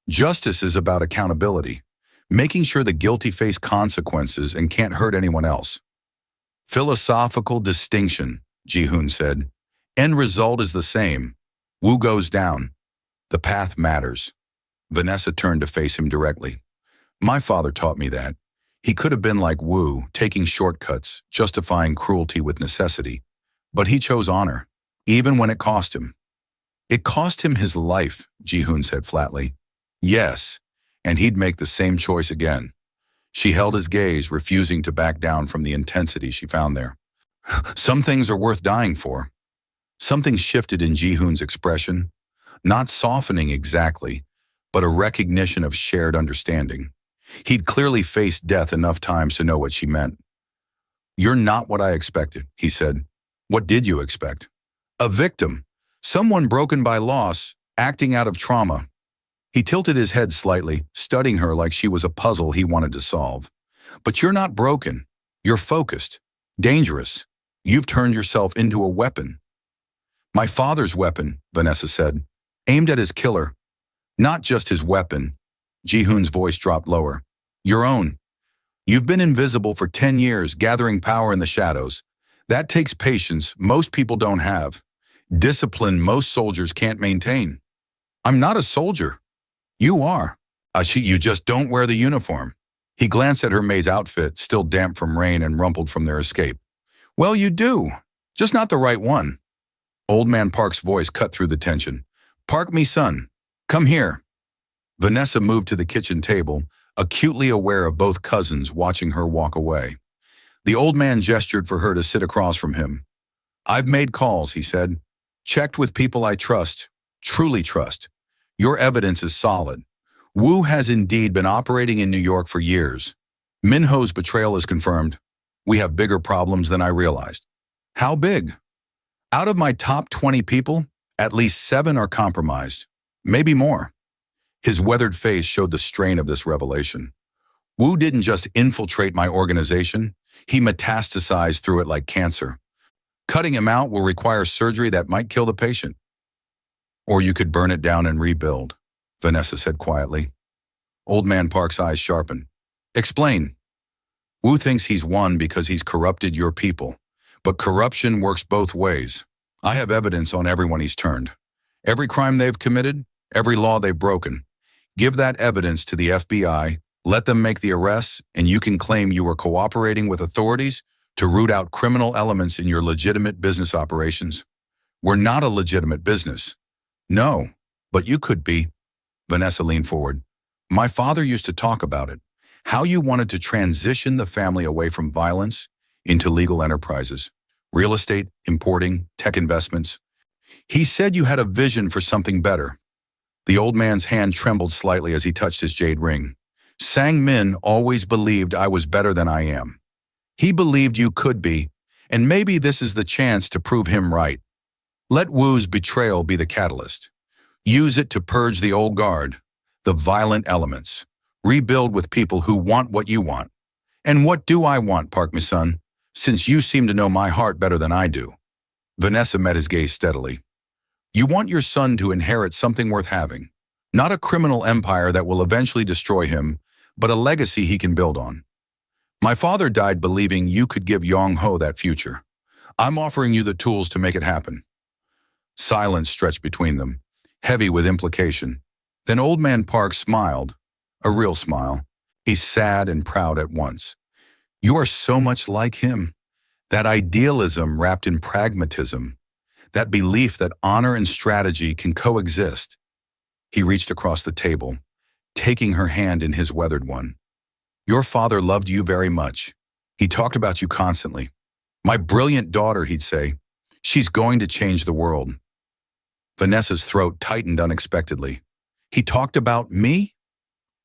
Justice is about accountability, making sure the guilty face consequences and can't hurt anyone else. Philosophical distinction, Ji-hoon said. End result is the same. Wu goes down. The path matters. Vanessa turned to face him directly. My father taught me that. He could have been like Wu, taking shortcuts, justifying cruelty with necessity. But he chose honor, even when it cost him. It cost him his life, Ji-hoon said flatly. Yes, and he'd make the same choice again. She held his gaze, refusing to back down from the intensity she found there. Some things are worth dying for. Something shifted in Ji-hoon's expression, not softening exactly, but a recognition of shared understanding. He'd clearly faced death enough times to know what she meant. You're not what I expected, he said. What did you expect? A victim, someone broken by loss, acting out of trauma. He tilted his head slightly, studying her like she was a puzzle he wanted to solve. But you're not broken. You're focused. Dangerous. You've turned yourself into a weapon. My father's weapon, Vanessa said, aimed at his killer. Not just his weapon. Ji-hoon's voice dropped lower. Your own. You've been invisible for 10 years, gathering power in the shadows. That takes patience most people don't have. Discipline most soldiers can't maintain. I'm not a soldier. You are. You just don't wear the uniform. He glanced at her maid's outfit, still damp from rain and rumpled from their escape. Well, you do. Just not the right one. Old Man Park's voice cut through the tension. Park, me son. Come here. Vanessa moved to the kitchen table, acutely aware of both cousins watching her walk away. The old man gestured for her to sit across from him. I've made calls, he said. Checked with people I trust, truly trust. Your evidence is solid. Wu has indeed been operating in New York for years. Minho's betrayal is confirmed. We have bigger problems than I realized. How big? Out of my top 20 people, at least 7 are compromised. Maybe more. His weathered face showed the strain of this revelation. Wu didn't just infiltrate my organization, he metastasized through it like cancer. Cutting him out will require surgery that might kill the patient. Or you could burn it down and rebuild, Vanessa said quietly. Old Man Park's eyes sharpened. Explain. Wu thinks he's won because he's corrupted your people, but corruption works both ways. I have evidence on everyone he's turned. Every crime they've committed, every law they've broken. Give that evidence to the FBI, let them make the arrests, and you can claim you were cooperating with authorities to root out criminal elements in your legitimate business operations. We're not a legitimate business. No, but you could be. Vanessa leaned forward. My father used to talk about it. How you wanted to transition the family away from violence into legal enterprises. Real estate, importing, tech investments. He said you had a vision for something better. The old man's hand trembled slightly as he touched his jade ring. Sang Min always believed I was better than I am. He believed you could be, and maybe this is the chance to prove him right. Let Wu's betrayal be the catalyst. Use it to purge the old guard, the violent elements. Rebuild with people who want what you want. And what do I want, Park Misun, since you seem to know my heart better than I do? Vanessa met his gaze steadily. You want your son to inherit something worth having. Not a criminal empire that will eventually destroy him, but a legacy he can build on. My father died believing you could give Yong-ho that future. I'm offering you the tools to make it happen. Silence stretched between them, heavy with implication. Then Old Man Park smiled, a real smile. He's sad and proud at once. You are so much like him. That idealism wrapped in pragmatism. That belief that honor and strategy can coexist. He reached across the table, taking her hand in his weathered one. Your father loved you very much. He talked about you constantly. My brilliant daughter, he'd say. She's going to change the world. Vanessa's throat tightened unexpectedly. He talked about me?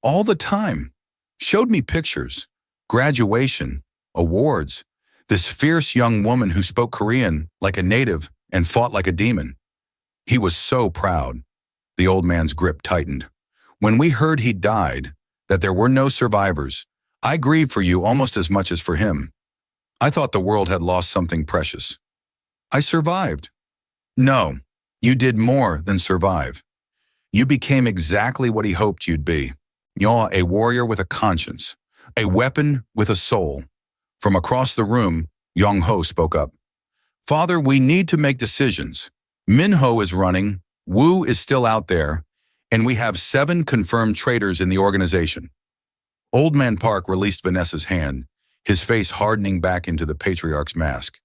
All the time. Showed me pictures, graduation, awards. This fierce young woman who spoke Korean like a native and fought like a demon. He was so proud. The old man's grip tightened. When we heard he died, that there were no survivors, I grieved for you almost as much as for him. I thought the world had lost something precious. I survived. No, you did more than survive. You became exactly what he hoped you'd be. You're a warrior with a conscience, a weapon with a soul. From across the room, Yong-ho spoke up. Father, we need to make decisions. Min-ho is running, Wu is still out there, and we have 7 confirmed traitors in the organization. Old Man Park released Vanessa's hand, his face hardening back into the patriarch's mask.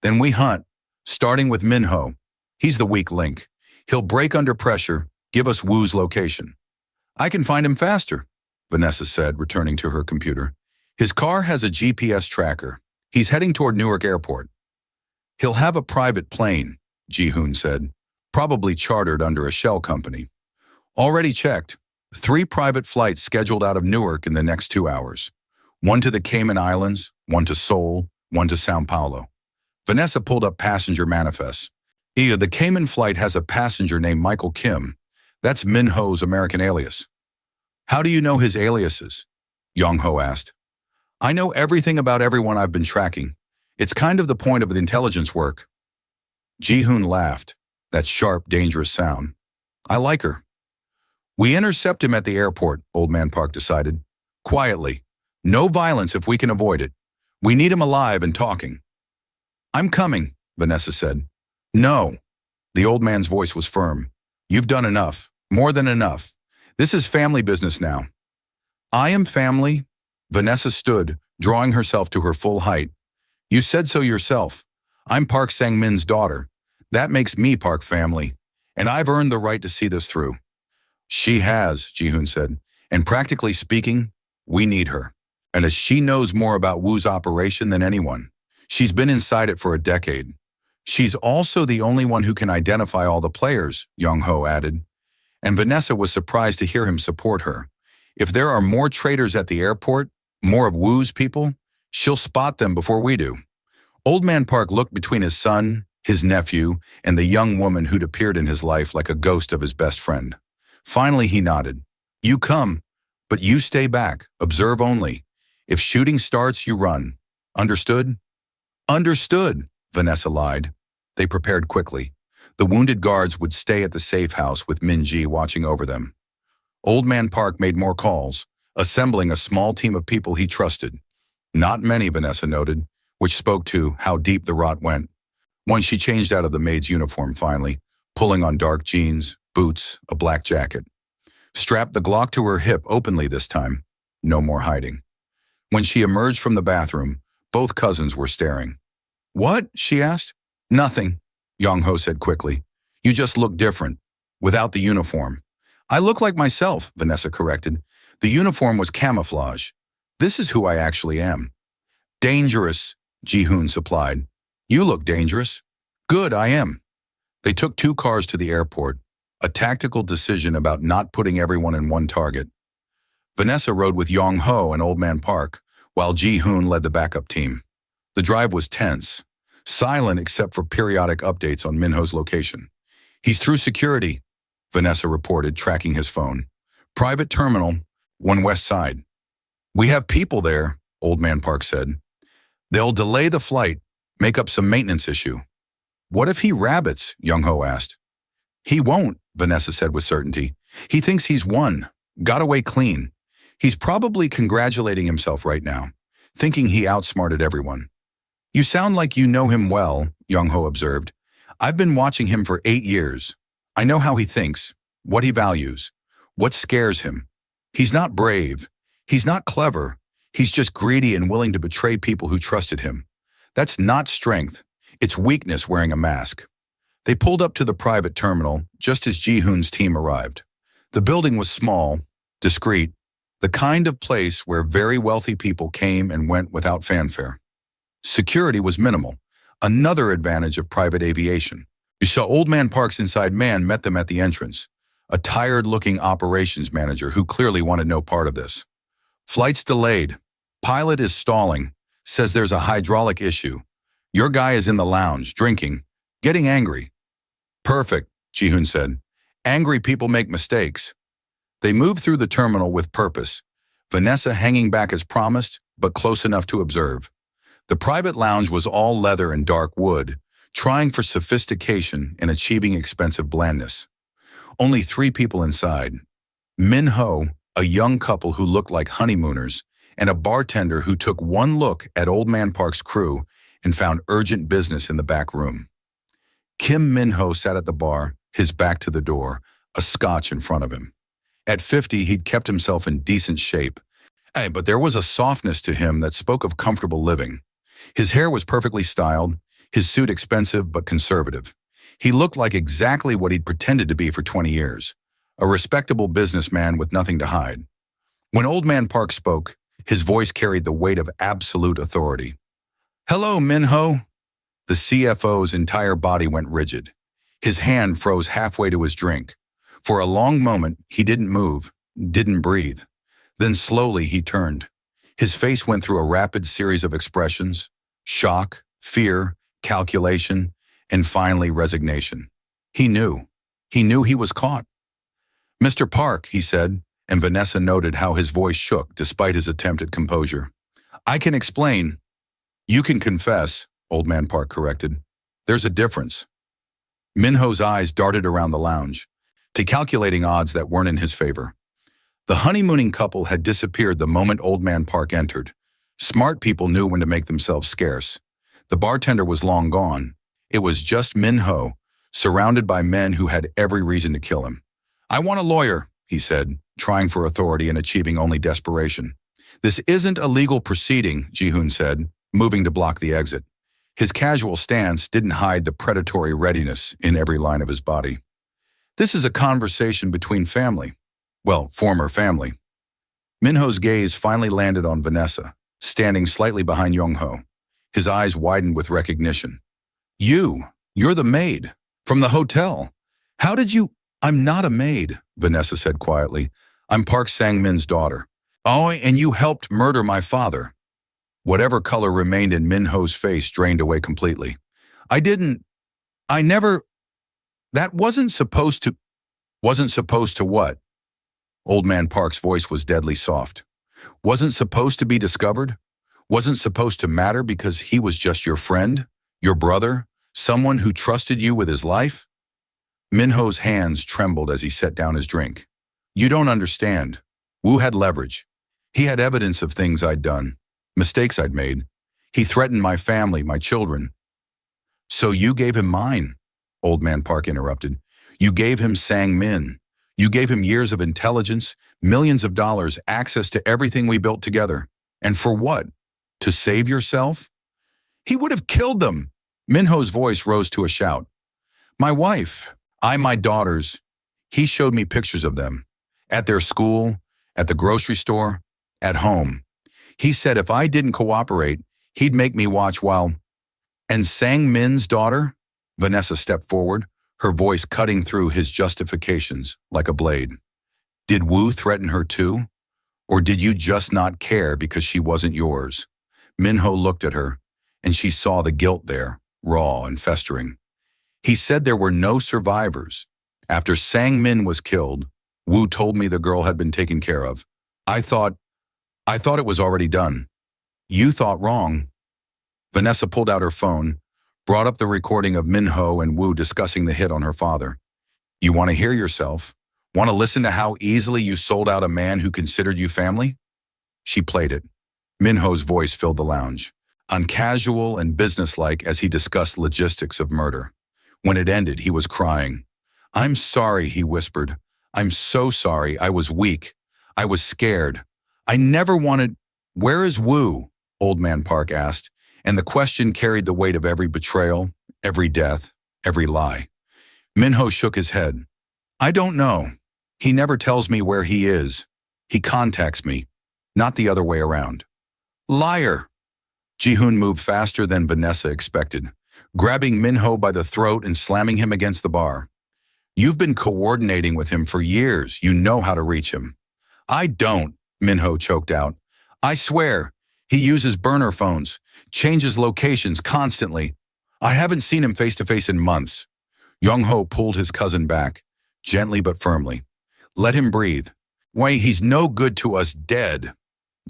Then we hunt, starting with Min-ho. He's the weak link. He'll break under pressure, give us Wu's location. I can find him faster, Vanessa said, returning to her computer. His car has a GPS tracker. He's heading toward Newark Airport. He'll have a private plane, Ji-hoon said, probably chartered under a shell company. Already checked. 3 private flights scheduled out of Newark in the next 2 hours. 1 to the Cayman Islands, 1 to Seoul, 1 to Sao Paulo. Vanessa pulled up passenger manifests. The Cayman flight has a passenger named Michael Kim. That's Min-ho's American alias. How do you know his aliases? Yong-ho asked. I know everything about everyone I've been tracking. It's kind of the point of the intelligence work. Ji-hoon laughed, that sharp, dangerous sound. I like her. We intercept him at the airport, Old Man Park decided. Quietly. No violence if we can avoid it. We need him alive and talking. I'm coming, Vanessa said. No. The old man's voice was firm. You've done enough. More than enough. This is family business now. I am family. Vanessa stood, drawing herself to her full height. You said so yourself. I'm Park Sang-min's daughter. That makes me Park family. And I've earned the right to see this through. She has, Ji-hoon said. And practically speaking, we need her. And as she knows more about Wu's operation than anyone. She's been inside it for a decade. She's also the only one who can identify all the players, Yong-ho added. And Vanessa was surprised to hear him support her. If there are more traitors at the airport, more of Wu's people, she'll spot them before we do. Old Man Park looked between his son, his nephew, and the young woman who'd appeared in his life like a ghost of his best friend. Finally, he nodded. You come, but you stay back, observe only. If shooting starts, you run. Understood? Understood, Vanessa lied. They prepared quickly. The wounded guards would stay at the safe house with Min-ji watching over them. Old Man Park made more calls, assembling a small team of people he trusted. Not many, Vanessa noted, which spoke to how deep the rot went. Once she changed out of the maid's uniform finally, pulling on dark jeans, boots, a black jacket. Strapped the Glock to her hip openly this time. No more hiding. When she emerged from the bathroom, both cousins were staring. What? She asked. Nothing, Yong-ho said quickly. You just look different, without the uniform. I look like myself, Vanessa corrected. The uniform was camouflage. This is who I actually am. Dangerous, Ji-hoon supplied. You look dangerous. Good, I am. They took 2 cars to the airport, a tactical decision about not putting everyone in one target. Vanessa rode with Yong-ho and Old Man Park, while Ji-hoon led the backup team. The drive was tense, silent except for periodic updates on Minho's location. He's through security, Vanessa reported, tracking his phone. Private terminal, 1 west side. We have people there, Old Man Park said. They'll delay the flight, make up some maintenance issue. What if he rabbits? Young-ho asked. He won't, Vanessa said with certainty. He thinks he's won, got away clean. He's probably congratulating himself right now, thinking he outsmarted everyone. You sound like you know him well, Young-ho observed. I've been watching him for 8 years. I know how he thinks, what he values, what scares him. He's not brave. He's not clever. He's just greedy and willing to betray people who trusted him. That's not strength. It's weakness wearing a mask. They pulled up to the private terminal just as Ji-hoon's team arrived. The building was small, discreet, the kind of place where very wealthy people came and went without fanfare. Security was minimal, another advantage of private aviation. You saw Old Man Park's inside man met them at the entrance, a tired-looking operations manager who clearly wanted no part of this. Flight's delayed. Pilot is stalling, says there's a hydraulic issue. Your guy is in the lounge, drinking, getting angry. Perfect, Ji-hoon said. Angry people make mistakes. They moved through the terminal with purpose, Vanessa hanging back as promised, but close enough to observe. The private lounge was all leather and dark wood, trying for sophistication and achieving expensive blandness. Only 3 people inside. Min-ho, a young couple who looked like honeymooners, and a bartender who took one look at Old Man Park's crew and found urgent business in the back room. Kim Min-ho sat at the bar, his back to the door, a scotch in front of him. At 50, he'd kept himself in decent shape, but there was a softness to him that spoke of comfortable living. His hair was perfectly styled, his suit expensive but conservative. He looked like exactly what he'd pretended to be for 20 years, a respectable businessman with nothing to hide. When Old Man Park spoke, his voice carried the weight of absolute authority. Hello, Min-ho. The CFO's entire body went rigid. His hand froze halfway to his drink. For a long moment, he didn't move, didn't breathe. Then slowly he turned. His face went through a rapid series of expressions: shock, fear, calculation, and finally resignation. He knew. He knew he was caught. Mr. Park, he said, and Vanessa noted how his voice shook despite his attempt at composure. I can explain. You can confess, Old Man Park corrected. There's a difference. Min-ho's eyes darted around the lounge, to calculating odds that weren't in his favor. The honeymooning couple had disappeared the moment Old Man Park entered. Smart people knew when to make themselves scarce. The bartender was long gone. It was just Min-ho, surrounded by men who had every reason to kill him. I want a lawyer, he said, trying for authority and achieving only desperation. This isn't a legal proceeding, Ji-hoon said, moving to block the exit. His casual stance didn't hide the predatory readiness in every line of his body. This is a conversation between family. Well, former family. Min-ho's gaze finally landed on Vanessa, standing slightly behind Young-ho. His eyes widened with recognition. You're the maid, from the hotel. How did you— I'm not a maid, Vanessa said quietly. I'm Park Sang-min's daughter. Oh, and you helped murder my father. Whatever color remained in Min-ho's face drained away completely. That wasn't supposed to what? Old Man Park's voice was deadly soft. Wasn't supposed to be discovered? Wasn't supposed to matter because he was just your friend, your brother, someone who trusted you with his life? Min-ho's hands trembled as he set down his drink. You don't understand. Wu had leverage. He had evidence of things I'd done, mistakes I'd made. He threatened my family, my children. So you gave him mine, Old Man Park interrupted. You gave him Sang-min. You gave him years of intelligence, millions of dollars, access to everything we built together. And for what? To save yourself? He would have killed them. Min-ho's voice rose to a shout. My wife, my daughters. He showed me pictures of them. At their school, at the grocery store, at home. He said if I didn't cooperate, he'd make me watch while... And Sang Min's daughter? Vanessa stepped forward, her voice cutting through his justifications like a blade. Did Wu threaten her too? Or did you just not care because she wasn't yours? Minho looked at her, and she saw the guilt there, raw and festering. He said there were no survivors. After Sang Min was killed, Wu told me the girl had been taken care of. I thought it was already done. You thought wrong. Vanessa pulled out her phone, brought up the recording of Minho and Wu discussing the hit on her father. You want to hear yourself? Want to listen to how easily you sold out a man who considered you family? She played it. Minho's voice filled the lounge, uncasual and businesslike as he discussed logistics of murder. When it ended, he was crying. I'm sorry, he whispered. I'm so sorry. I was weak. I was scared. I never wanted... Where is Wu? Old Man Park asked, and the question carried the weight of every betrayal, every death, every lie. Minho shook his head. I don't know. He never tells me where he is. He contacts me, not the other way around. Liar! Ji-hoon moved faster than Vanessa expected, grabbing Minho by the throat and slamming him against the bar. You've been coordinating with him for years. You know how to reach him. I don't, Minho choked out. I swear, he uses burner phones, changes locations constantly. I haven't seen him face-to-face in months. Young-ho pulled his cousin back, gently but firmly. Let him breathe. Why, he's no good to us dead.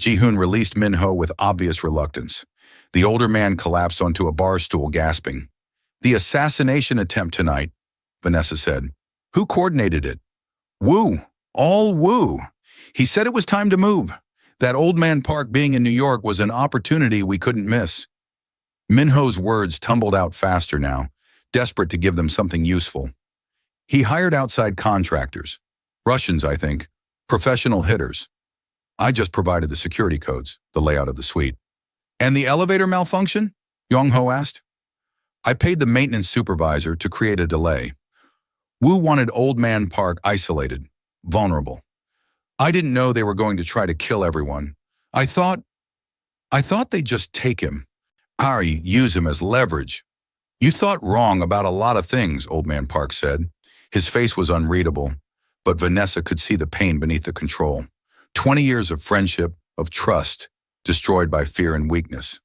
Ji-hoon released Minho with obvious reluctance. The older man collapsed onto a bar stool, gasping. The assassination attempt tonight, Vanessa said. Who coordinated it? Wu. All Wu. He said it was time to move. That Old Man Park being in New York was an opportunity we couldn't miss. Minho's words tumbled out faster now, desperate to give them something useful. He hired outside contractors. Russians, I think. Professional hitters. I just provided the security codes, the layout of the suite. And the elevator malfunction? Young-ho asked. I paid the maintenance supervisor to create a delay. Wu wanted Old Man Park isolated, vulnerable. I didn't know they were going to try to kill everyone. I thought they'd just take him. Ari, use him as leverage. You thought wrong about a lot of things, Old Man Park said. His face was unreadable, but Vanessa could see the pain beneath the control. 20 years of friendship, of trust, destroyed by fear and weakness.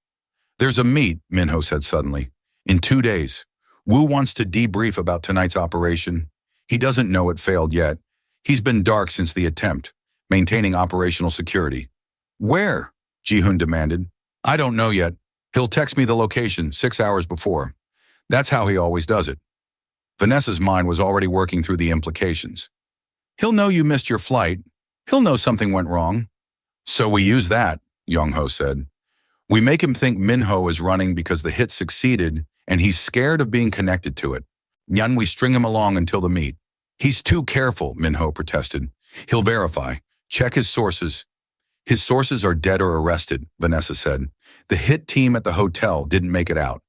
There's a meet, Minho said suddenly. In 2 days. Wu wants to debrief about tonight's operation. He doesn't know it failed yet. He's been dark since the attempt, maintaining operational security. Where? Ji-hoon demanded. I don't know yet. He'll text me the location 6 hours before. That's how he always does it. Vanessa's mind was already working through the implications. He'll know you missed your flight. He'll know something went wrong. So we use that, Young-ho said. We make him think Minho is running because the hit succeeded and he's scared of being connected to it. Then we string him along until the meet. He's too careful, Minho protested. He'll verify. Check his sources. His sources are dead or arrested, Vanessa said. The hit team at the hotel didn't make it out.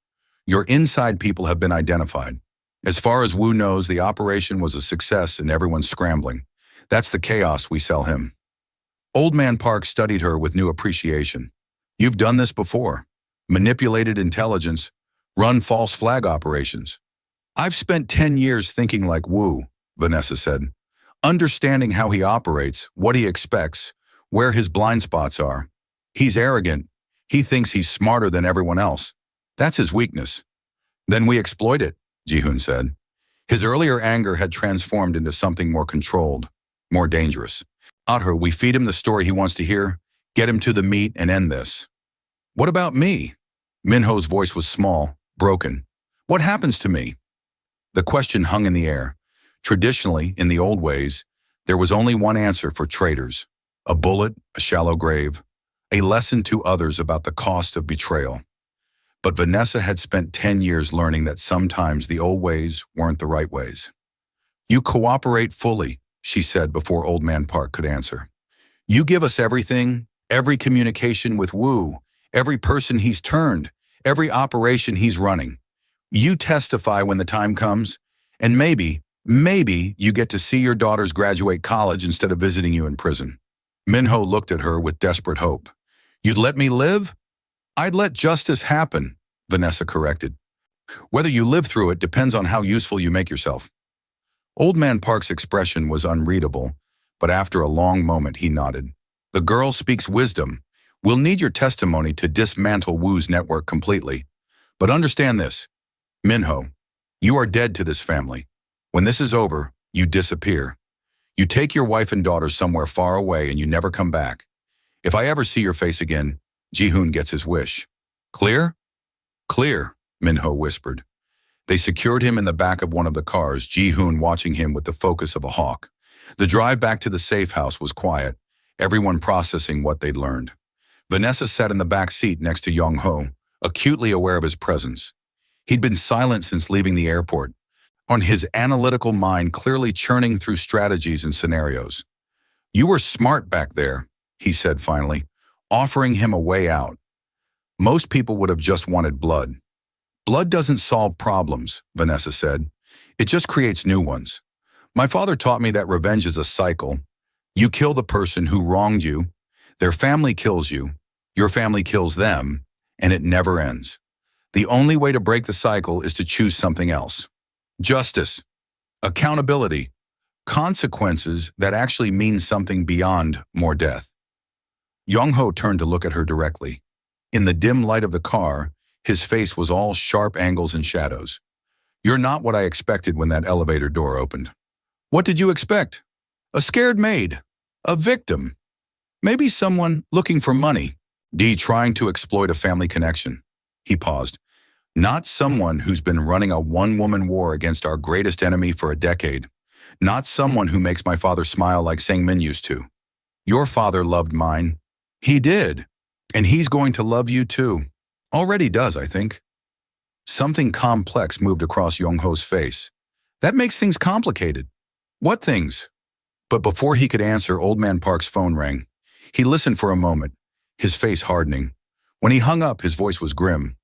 Your inside people have been identified. As far as Wu knows, the operation was a success and everyone's scrambling. That's the chaos we sell him. Old Man Park studied her with new appreciation. You've done this before. Manipulated intelligence, run false flag operations. I've spent 10 years thinking like Wu, Vanessa said. Understanding how he operates, what he expects, where his blind spots are. He's arrogant. He thinks he's smarter than everyone else. That's his weakness. Then we exploit it, Ji-hoon said. His earlier anger had transformed into something more controlled, more dangerous. At her, we feed him the story he wants to hear, get him to the meet, and end this. What about me? Minho's voice was small, broken. What happens to me? The question hung in the air. Traditionally, in the old ways, there was only one answer for traitors. A bullet, a shallow grave, a lesson to others about the cost of betrayal. But Vanessa had spent 10 years learning that sometimes the old ways weren't the right ways. You cooperate fully, she said before Old Man Park could answer. You give us everything, every communication with Wu, every person he's turned, every operation he's running. You testify when the time comes, and maybe Maybe you get to see your daughters graduate college instead of visiting you in prison. Minho looked at her with desperate hope. You'd let me live? I'd let justice happen, Vanessa corrected. Whether you live through it depends on how useful you make yourself. Old Man Park's expression was unreadable, but after a long moment he nodded. The girl speaks wisdom. We'll need your testimony to dismantle Wu's network completely. But understand this, Minho, you are dead to this family. When this is over, you disappear. You take your wife and daughter somewhere far away and you never come back. If I ever see your face again, Ji-hoon gets his wish. Clear? Clear, Minho whispered. They secured him in the back of one of the cars, Ji-hoon watching him with the focus of a hawk. The drive back to the safe house was quiet, everyone processing what they'd learned. Vanessa sat in the back seat next to Young-ho, acutely aware of his presence. He'd been silent since leaving the airport, on his analytical mind clearly churning through strategies and scenarios. You were smart back there, he said finally, offering him a way out. Most people would have just wanted blood. Blood doesn't solve problems, Vanessa said. It just creates new ones. My father taught me that revenge is a cycle. You kill the person who wronged you, their family kills you, your family kills them, and it never ends. The only way to break the cycle is to choose something else. Justice, accountability, consequences that actually mean something beyond more death. Young-ho turned to look at her directly. In the dim light of the car, his face was all sharp angles and shadows. You're not what I expected when that elevator door opened. What did you expect? A scared maid, a victim, maybe someone looking for money, trying to exploit a family connection. He paused. Not someone who's been running a one-woman war against our greatest enemy for a decade. Not someone who makes my father smile like Sang-min used to. Your father loved mine. He did. And he's going to love you too. Already does, I think. Something complex moved across Young-ho's face. That makes things complicated. What things? But before he could answer, Old Man Park's phone rang. He listened for a moment, his face hardening. When he hung up, his voice was grim.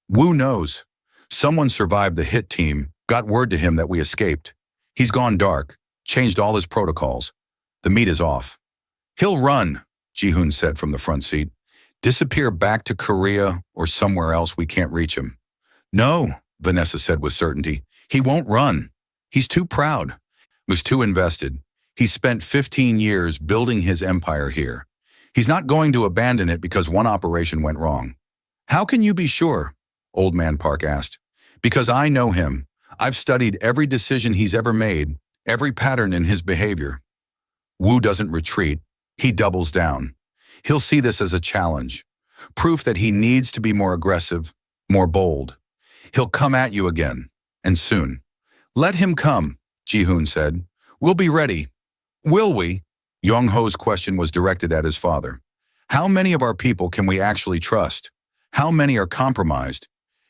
Wu knows. Someone survived the hit team, got word to him that we escaped. He's gone dark, changed all his protocols. The meat is off. He'll run, Ji-hoon said from the front seat. Disappear back to Korea or somewhere else we can't reach him. No, Vanessa said with certainty. He won't run. He's too proud. Was too invested. He spent 15 years building his empire here. He's not going to abandon it because one operation went wrong. How can you be sure? Old Man Park asked. Because I know him. I've studied every decision he's ever made, every pattern in his behavior. Wu doesn't retreat. He doubles down. He'll see this as a challenge, proof that he needs to be more aggressive, more bold. He'll come at you again, and soon. Let him come, Ji-hoon said. We'll be ready. Will we? Young-ho's question was directed at his father. How many of our people can we actually trust? How many are compromised?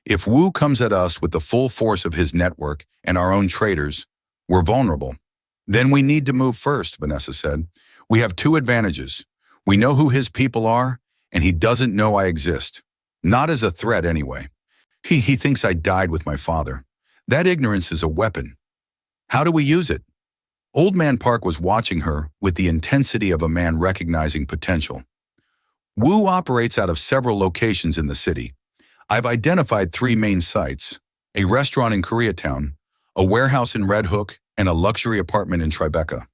If Wu comes at us with the full force of his network and our own traitors, we're vulnerable. Then we need to move first, Vanessa said. We have two advantages. We know who his people are, and he doesn't know I exist. Not as a threat, anyway. He thinks I died with my father. That ignorance is a weapon. How do we use it? Old Man Park was watching her with the intensity of a man recognizing potential. Wu operates out of several locations in the city. I've identified 3 main sites, a restaurant in Koreatown, a warehouse in Red Hook, and a luxury apartment in Tribeca.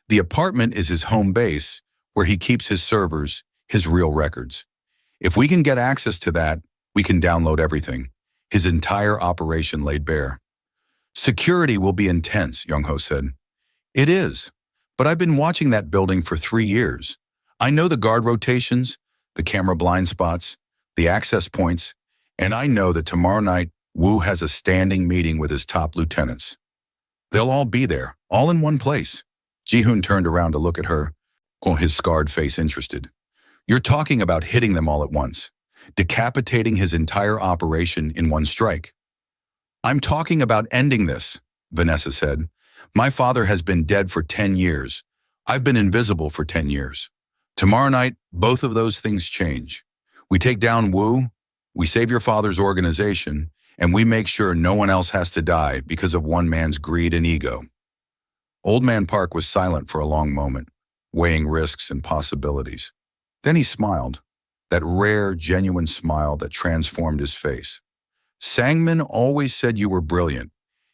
The apartment is his home base, where he keeps his servers, his real records. If we can get access to that, we can download everything, his entire operation laid bare. Security will be intense, Young-ho said. It is, but I've been watching that building for 3 years. I know the guard rotations, the camera blind spots, the access points, and I know that tomorrow night, Wu has a standing meeting with his top lieutenants. They'll all be there, all in one place. Ji-hoon turned around to look at her, his scarred face interested. You're talking about hitting them all at once, decapitating his entire operation in one strike. I'm talking about ending this, Vanessa said. My father has been dead for 10 years. I've been invisible for 10 years. Tomorrow night, both of those things change. We take down Wu, we save your father's organization, and we make sure no one else has to die because of one man's greed and ego. Old Man Park was silent for a long moment, weighing risks and possibilities. Then he smiled, that rare, genuine smile that transformed his face. Sangmin always said you were brilliant.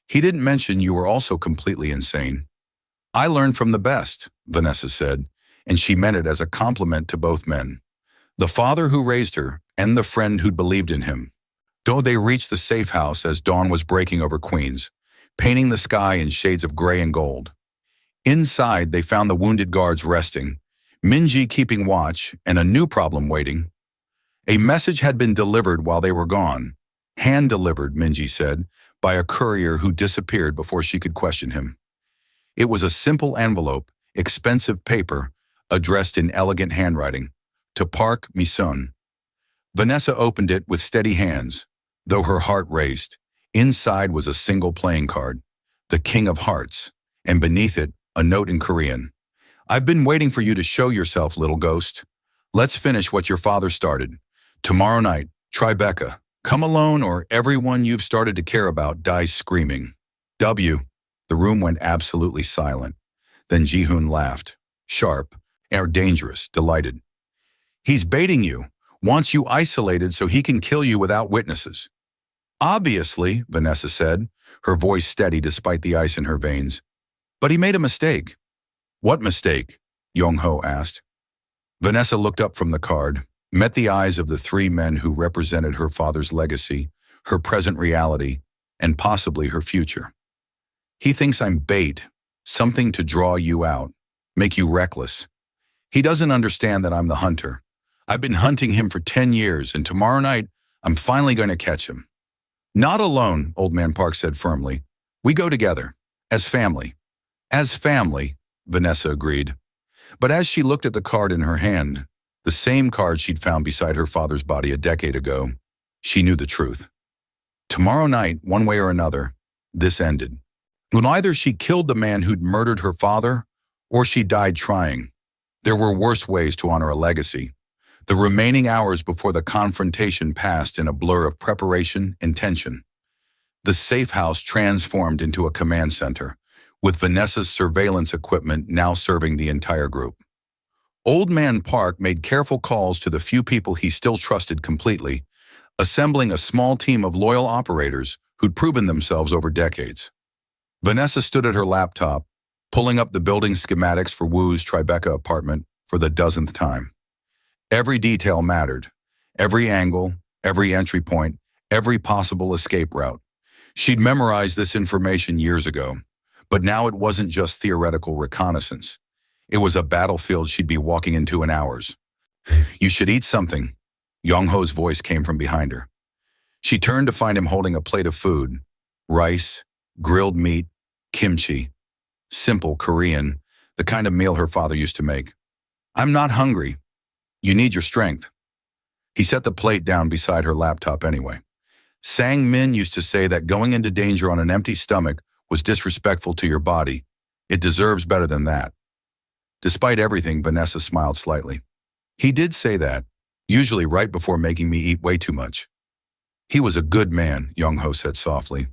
He didn't mention you were also completely insane. I learned from the best, Vanessa said, and she meant it as a compliment to both men. The father who raised her and the friend who'd believed in him. Though they reached the safe house as dawn was breaking over Queens, painting the sky in shades of gray and gold. Inside, they found the wounded guards resting, Minji keeping watch, and a new problem waiting. A message had been delivered while they were gone. Hand-delivered, Minji said, by a courier who disappeared before she could question him. It was a simple envelope, expensive paper, addressed in elegant handwriting, to Park Mi-sun. Vanessa opened it with steady hands, though her heart raced. Inside was a single playing card, the King of Hearts, and beneath it, a note in Korean. I've been waiting for you to show yourself, little ghost. Let's finish what your father started. Tomorrow night, Tribeca. Come alone or everyone you've started to care about dies screaming. W. The room went absolutely silent. Then Ji-hoon laughed, sharp, and dangerous, delighted. He's baiting you, wants you isolated so he can kill you without witnesses. Obviously, Vanessa said, her voice steady despite the ice in her veins. But he made a mistake. What mistake? Yong-ho asked. Vanessa looked up from the card, met the eyes of the three men who represented her father's legacy, her present reality, and possibly her future. He thinks I'm bait, something to draw you out, make you reckless. He doesn't understand that I'm the hunter. I've been hunting him for 10 years, and tomorrow night, I'm finally going to catch him. Not alone, Old Man Park said firmly. We go together, as family. As family, Vanessa agreed. But as she looked at the card in her hand, the same card she'd found beside her father's body a decade ago, she knew the truth. Tomorrow night, one way or another, this ended. When either she killed the man who'd murdered her father, or she died trying. There were worse ways to honor a legacy. The remaining hours before the confrontation passed in a blur of preparation and tension. The safe house transformed into a command center, with Vanessa's surveillance equipment now serving the entire group. Old Man Park made careful calls to the few people he still trusted completely, assembling a small team of loyal operators who'd proven themselves over decades. Vanessa stood at her laptop, pulling up the building schematics for Wu's Tribeca apartment for the dozenth time. Every detail mattered. Every angle, every entry point, every possible escape route. She'd memorized this information years ago, but now it wasn't just theoretical reconnaissance. It was a battlefield she'd be walking into in hours. You should eat something. Yong-ho's voice came from behind her. She turned to find him holding a plate of food. Rice, grilled meat, kimchi. Simple, Korean, the kind of meal her father used to make. I'm not hungry. You need your strength. He set the plate down beside her laptop anyway. Sang-min used to say that going into danger on an empty stomach was disrespectful to your body. It deserves better than that. Despite everything, Vanessa smiled slightly. He did say that, usually right before making me eat way too much. He was a good man, Yong-ho said softly.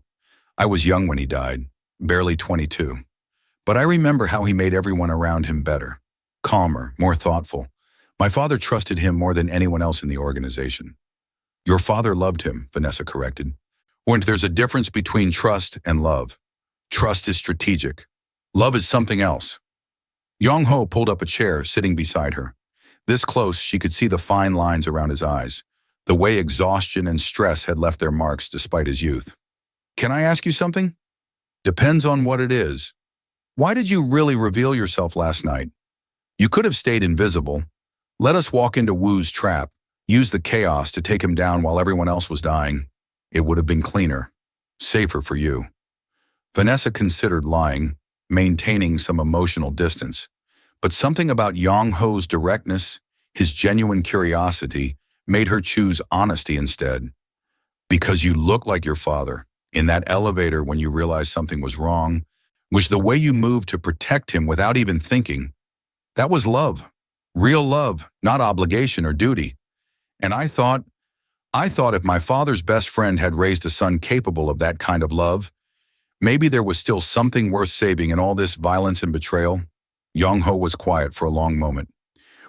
I was young when he died, barely 22. But I remember how he made everyone around him better, calmer, more thoughtful. My father trusted him more than anyone else in the organization. Your father loved him, Vanessa corrected. When there's a difference between trust and love. Trust is strategic. Love is something else. Yong-ho pulled up a chair, sitting beside her. This close, she could see the fine lines around his eyes, the way exhaustion and stress had left their marks despite his youth. Can I ask you something? Depends on what it is. Why did you really reveal yourself last night? You could have stayed invisible. Let us walk into Wu's trap, use the chaos to take him down while everyone else was dying. It would have been cleaner, safer for you. Vanessa considered lying, maintaining some emotional distance, but something about Yong-ho's directness, his genuine curiosity, made her choose honesty instead. Because you look like your father, in that elevator when you realized something was wrong, was the way you moved to protect him without even thinking. That was love. Real love, not obligation or duty. And I thought if my father's best friend had raised a son capable of that kind of love, Maybe there was still something worth saving in all this violence and betrayal. Yong-ho was quiet for a long moment.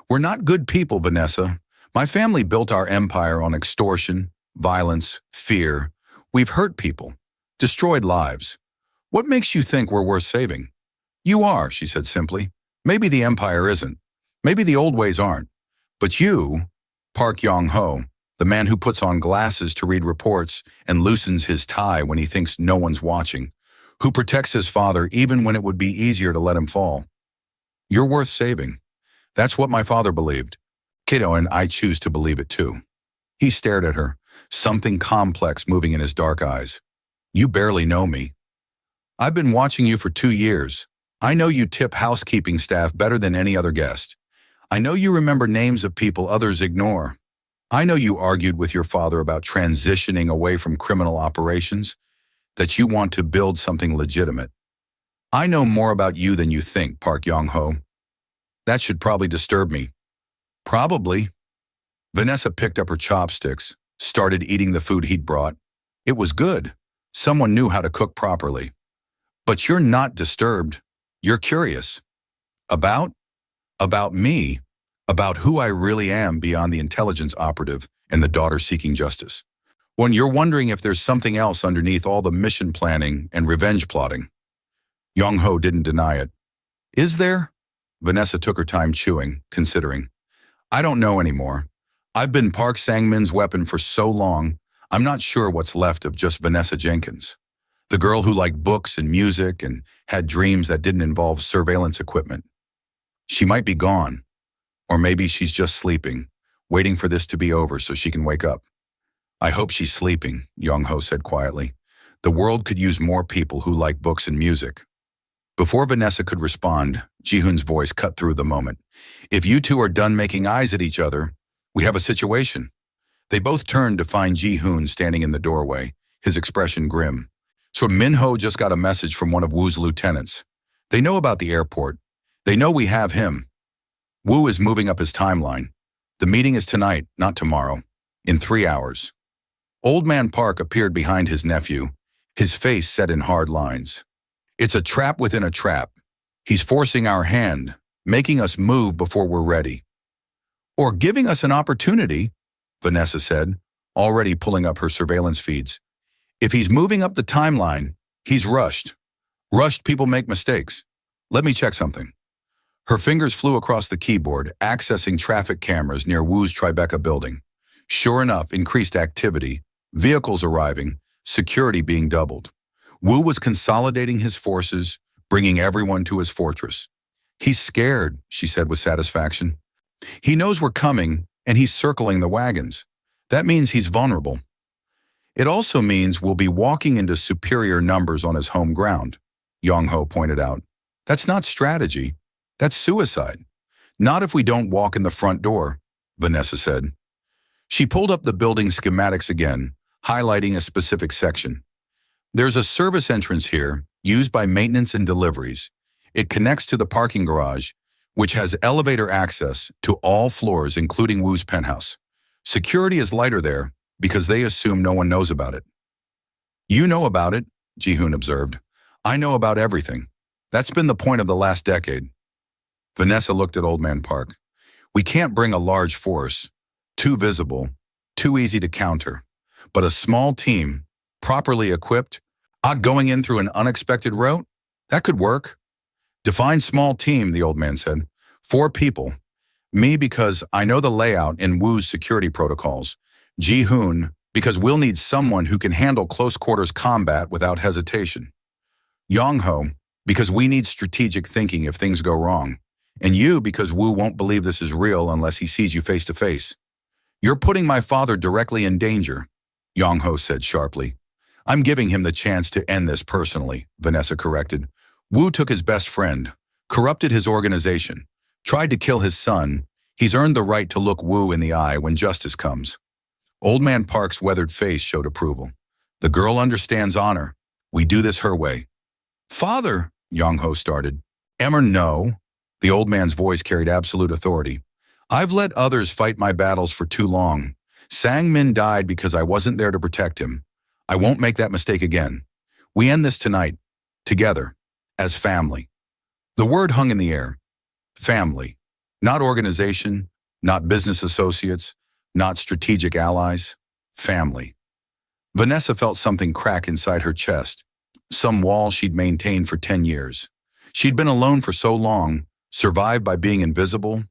We're not good people, Vanessa. My family built our empire on extortion, violence, fear. We've hurt people, destroyed lives. What makes you think we're worth saving? You are, she said simply. Maybe the empire isn't. Maybe the old ways aren't. But you, Park Yong-ho, the man who puts on glasses to read reports and loosens his tie when he thinks no one's watching, who protects his father even when it would be easier to let him fall. You're worth saving. That's what my father believed. Kiddo, and I choose to believe it too. He stared at her, something complex moving in his dark eyes. You barely know me. I've been watching you for 2 years. I know you tip housekeeping staff better than any other guest. I know you remember names of people others ignore. I know you argued with your father about transitioning away from criminal operations, that you want to build something legitimate. I know more about you than you think, Park Yong-ho. That should probably disturb me. Probably. Vanessa picked up her chopsticks, started eating the food he'd brought. It was good. Someone knew how to cook properly. But you're not disturbed. You're curious. About? About me. About who I really am beyond the intelligence operative and the daughter seeking justice. When you're wondering if there's something else underneath all the mission planning and revenge plotting. Yong-ho didn't deny it. Is there? Vanessa took her time chewing, considering. I don't know anymore. I've been Park Sang-min's weapon for so long, I'm not sure what's left of just Vanessa Jenkins. The girl who liked books and music and had dreams that didn't involve surveillance equipment. She might be gone. Or maybe she's just sleeping, waiting for this to be over so she can wake up. I hope she's sleeping, Yong-ho said quietly. The world could use more people who like books and music. Before Vanessa could respond, Ji-hoon's voice cut through the moment. If you two are done making eyes at each other, we have a situation. They both turned to find Ji-hoon standing in the doorway, his expression grim. So Min-ho just got a message from one of Woo's lieutenants. They know about the airport. They know we have him. Woo is moving up his timeline. The meeting is tonight, not tomorrow. In 3 hours. Old Man Park appeared behind his nephew, his face set in hard lines. It's a trap within a trap. He's forcing our hand, making us move before we're ready. Or giving us an opportunity, Vanessa said, already pulling up her surveillance feeds. If he's moving up the timeline, he's rushed. Rushed people make mistakes. Let me check something. Her fingers flew across the keyboard, accessing traffic cameras near Woo's Tribeca building. Sure enough, increased activity, vehicles arriving, security being doubled. Woo was consolidating his forces, bringing everyone to his fortress. He's scared, she said with satisfaction. He knows we're coming, and he's circling the wagons. That means he's vulnerable. It also means we'll be walking into superior numbers on his home ground, Yong-ho pointed out. That's not strategy. That's suicide. Not if we don't walk in the front door, Vanessa said. She pulled up the building schematics again, highlighting a specific section. There's a service entrance here, used by maintenance and deliveries. It connects to the parking garage, which has elevator access to all floors, including Woo's penthouse. Security is lighter there because they assume no one knows about it. You know about it, Ji-hoon observed. I know about everything. That's been the point of the last decade. Vanessa looked at Old Man Park. We can't bring a large force, too visible, too easy to counter, but a small team, properly equipped, going in through an unexpected route, that could work. Define small team, the old man said. 4 people. Me because I know the layout in Woo's security protocols. Ji-hoon because we'll need someone who can handle close quarters combat without hesitation. Yong-ho because we need strategic thinking if things go wrong. And you because Woo won't believe this is real unless he sees you face to face. You're putting my father directly in danger, Yong-ho said sharply. I'm giving him the chance to end this personally, Vanessa corrected. Woo took his best friend, corrupted his organization, tried to kill his son. He's earned the right to look Woo in the eye when justice comes. Old Man Park's weathered face showed approval. The girl understands honor. We do this her way. Father, Yong-ho started. Emmer, no. The old man's voice carried absolute authority. I've let others fight my battles for too long. Sang-min died because I wasn't there to protect him. I won't make that mistake again. We end this tonight, together, as family. The word hung in the air. Family. Not organization, not business associates, not strategic allies. Family. Vanessa felt something crack inside her chest, some wall she'd maintained for 10 years. She'd been alone for so long, survived by being invisible,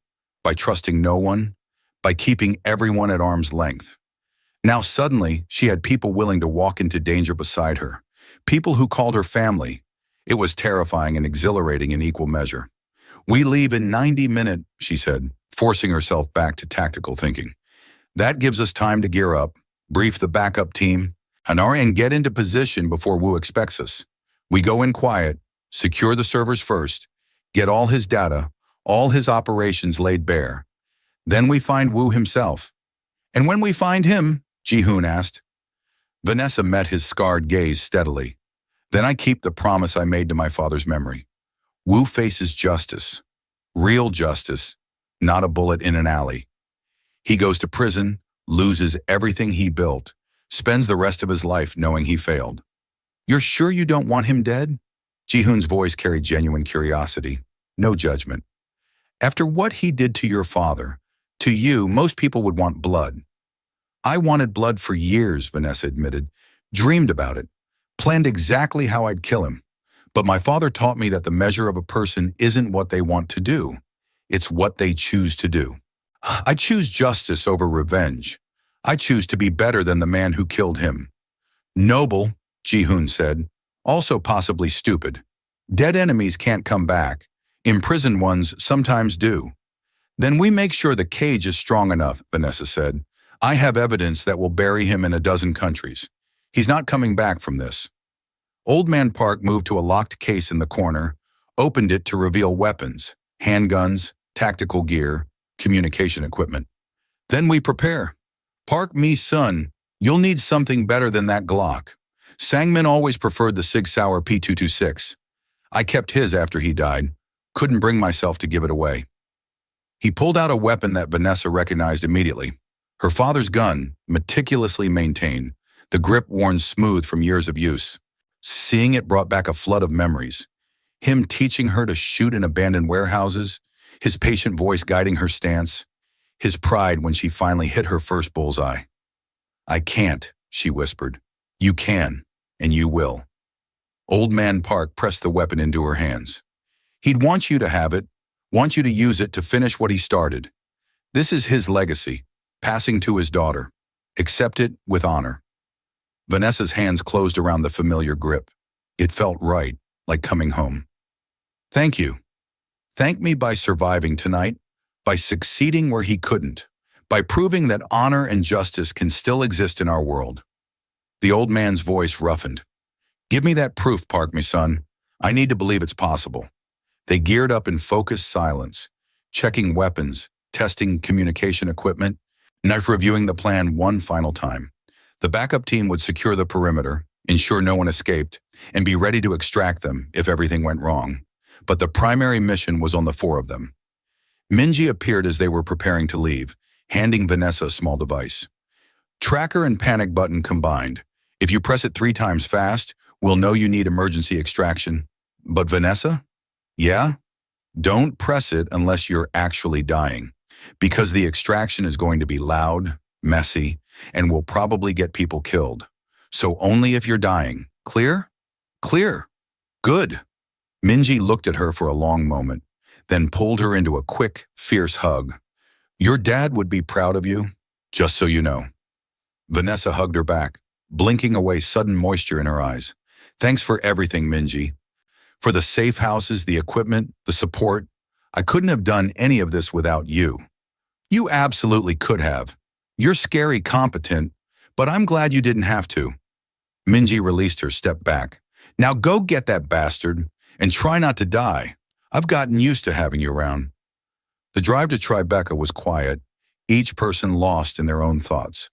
by trusting no one, by keeping everyone at arm's length. Now suddenly, she had people willing to walk into danger beside her, people who called her family. It was terrifying and exhilarating in equal measure. "We leave in 90 minutes," she said, forcing herself back to tactical thinking. "That gives us time to gear up, brief the backup team, and get into position before Wu expects us. We go in quiet, secure the servers first, get all his data, all his operations laid bare. Then we find Wu himself." "And when we find him?" Ji-hoon asked. Vanessa met his scarred gaze steadily. "Then I keep the promise I made to my father's memory. Wu faces justice. Real justice, not a bullet in an alley. He goes to prison, loses everything he built, spends the rest of his life knowing he failed." "You're sure you don't want him dead?" Ji-hoon's voice carried genuine curiosity, no judgment. "After what he did to your father, to you, most people would want blood." "I wanted blood for years," Vanessa admitted. "Dreamed about it. Planned exactly how I'd kill him. But my father taught me that the measure of a person isn't what they want to do. It's what they choose to do. I choose justice over revenge. I choose to be better than the man who killed him." "Noble," Ji-hoon said, "also possibly stupid. Dead enemies can't come back. Imprisoned ones sometimes do." "Then we make sure the cage is strong enough," Vanessa said. "I have evidence that will bury him in a dozen countries. He's not coming back from this." Old Man Park moved to a locked case in the corner, opened it to reveal weapons, handguns, tactical gear, communication equipment. "Then we prepare. Park, me son, you'll need something better than that Glock. Sangmin always preferred the Sig Sauer P226. I kept his after he died. Couldn't bring myself to give it away." He pulled out a weapon that Vanessa recognized immediately. Her father's gun, meticulously maintained, the grip worn smooth from years of use. Seeing it brought back a flood of memories. Him teaching her to shoot in abandoned warehouses, his patient voice guiding her stance, his pride when she finally hit her first bullseye. "I can't," she whispered. "You can, and you will." Old Man Park pressed the weapon into her hands. "He'd want you to have it, want you to use it to finish what he started. This is his legacy, passing to his daughter. Accept it with honor." Vanessa's hands closed around the familiar grip. It felt right, like coming home. "Thank you. Thank me by surviving tonight, by succeeding where he couldn't, by proving that honor and justice can still exist in our world." The old man's voice roughened. "Give me that proof, Park, me son. I need to believe it's possible." They geared up in focused silence, checking weapons, testing communication equipment, and reviewing the plan one final time. The backup team would secure the perimeter, ensure no one escaped, and be ready to extract them if everything went wrong. But the primary mission was on the four of them. Minji appeared as they were preparing to leave, handing Vanessa a small device. "Tracker and panic button combined. If you press it 3 times fast, we'll know you need emergency extraction." "But Vanessa?" "Yeah? Don't press it unless you're actually dying, because the extraction is going to be loud, messy, and will probably get people killed. So only if you're dying. Clear?" "Clear. Good." Minji looked at her for a long moment, then pulled her into a quick, fierce hug. "Your dad would be proud of you, just so you know." Vanessa hugged her back, blinking away sudden moisture in her eyes. "Thanks for everything, Minji. For the safe houses, the equipment, the support. I couldn't have done any of this without you." "You absolutely could have. You're scary competent, but I'm glad you didn't have to." Minji released her, stepped back. "Now go get that bastard, and try not to die. I've gotten used to having you around." The drive to Tribeca was quiet, each person lost in their own thoughts.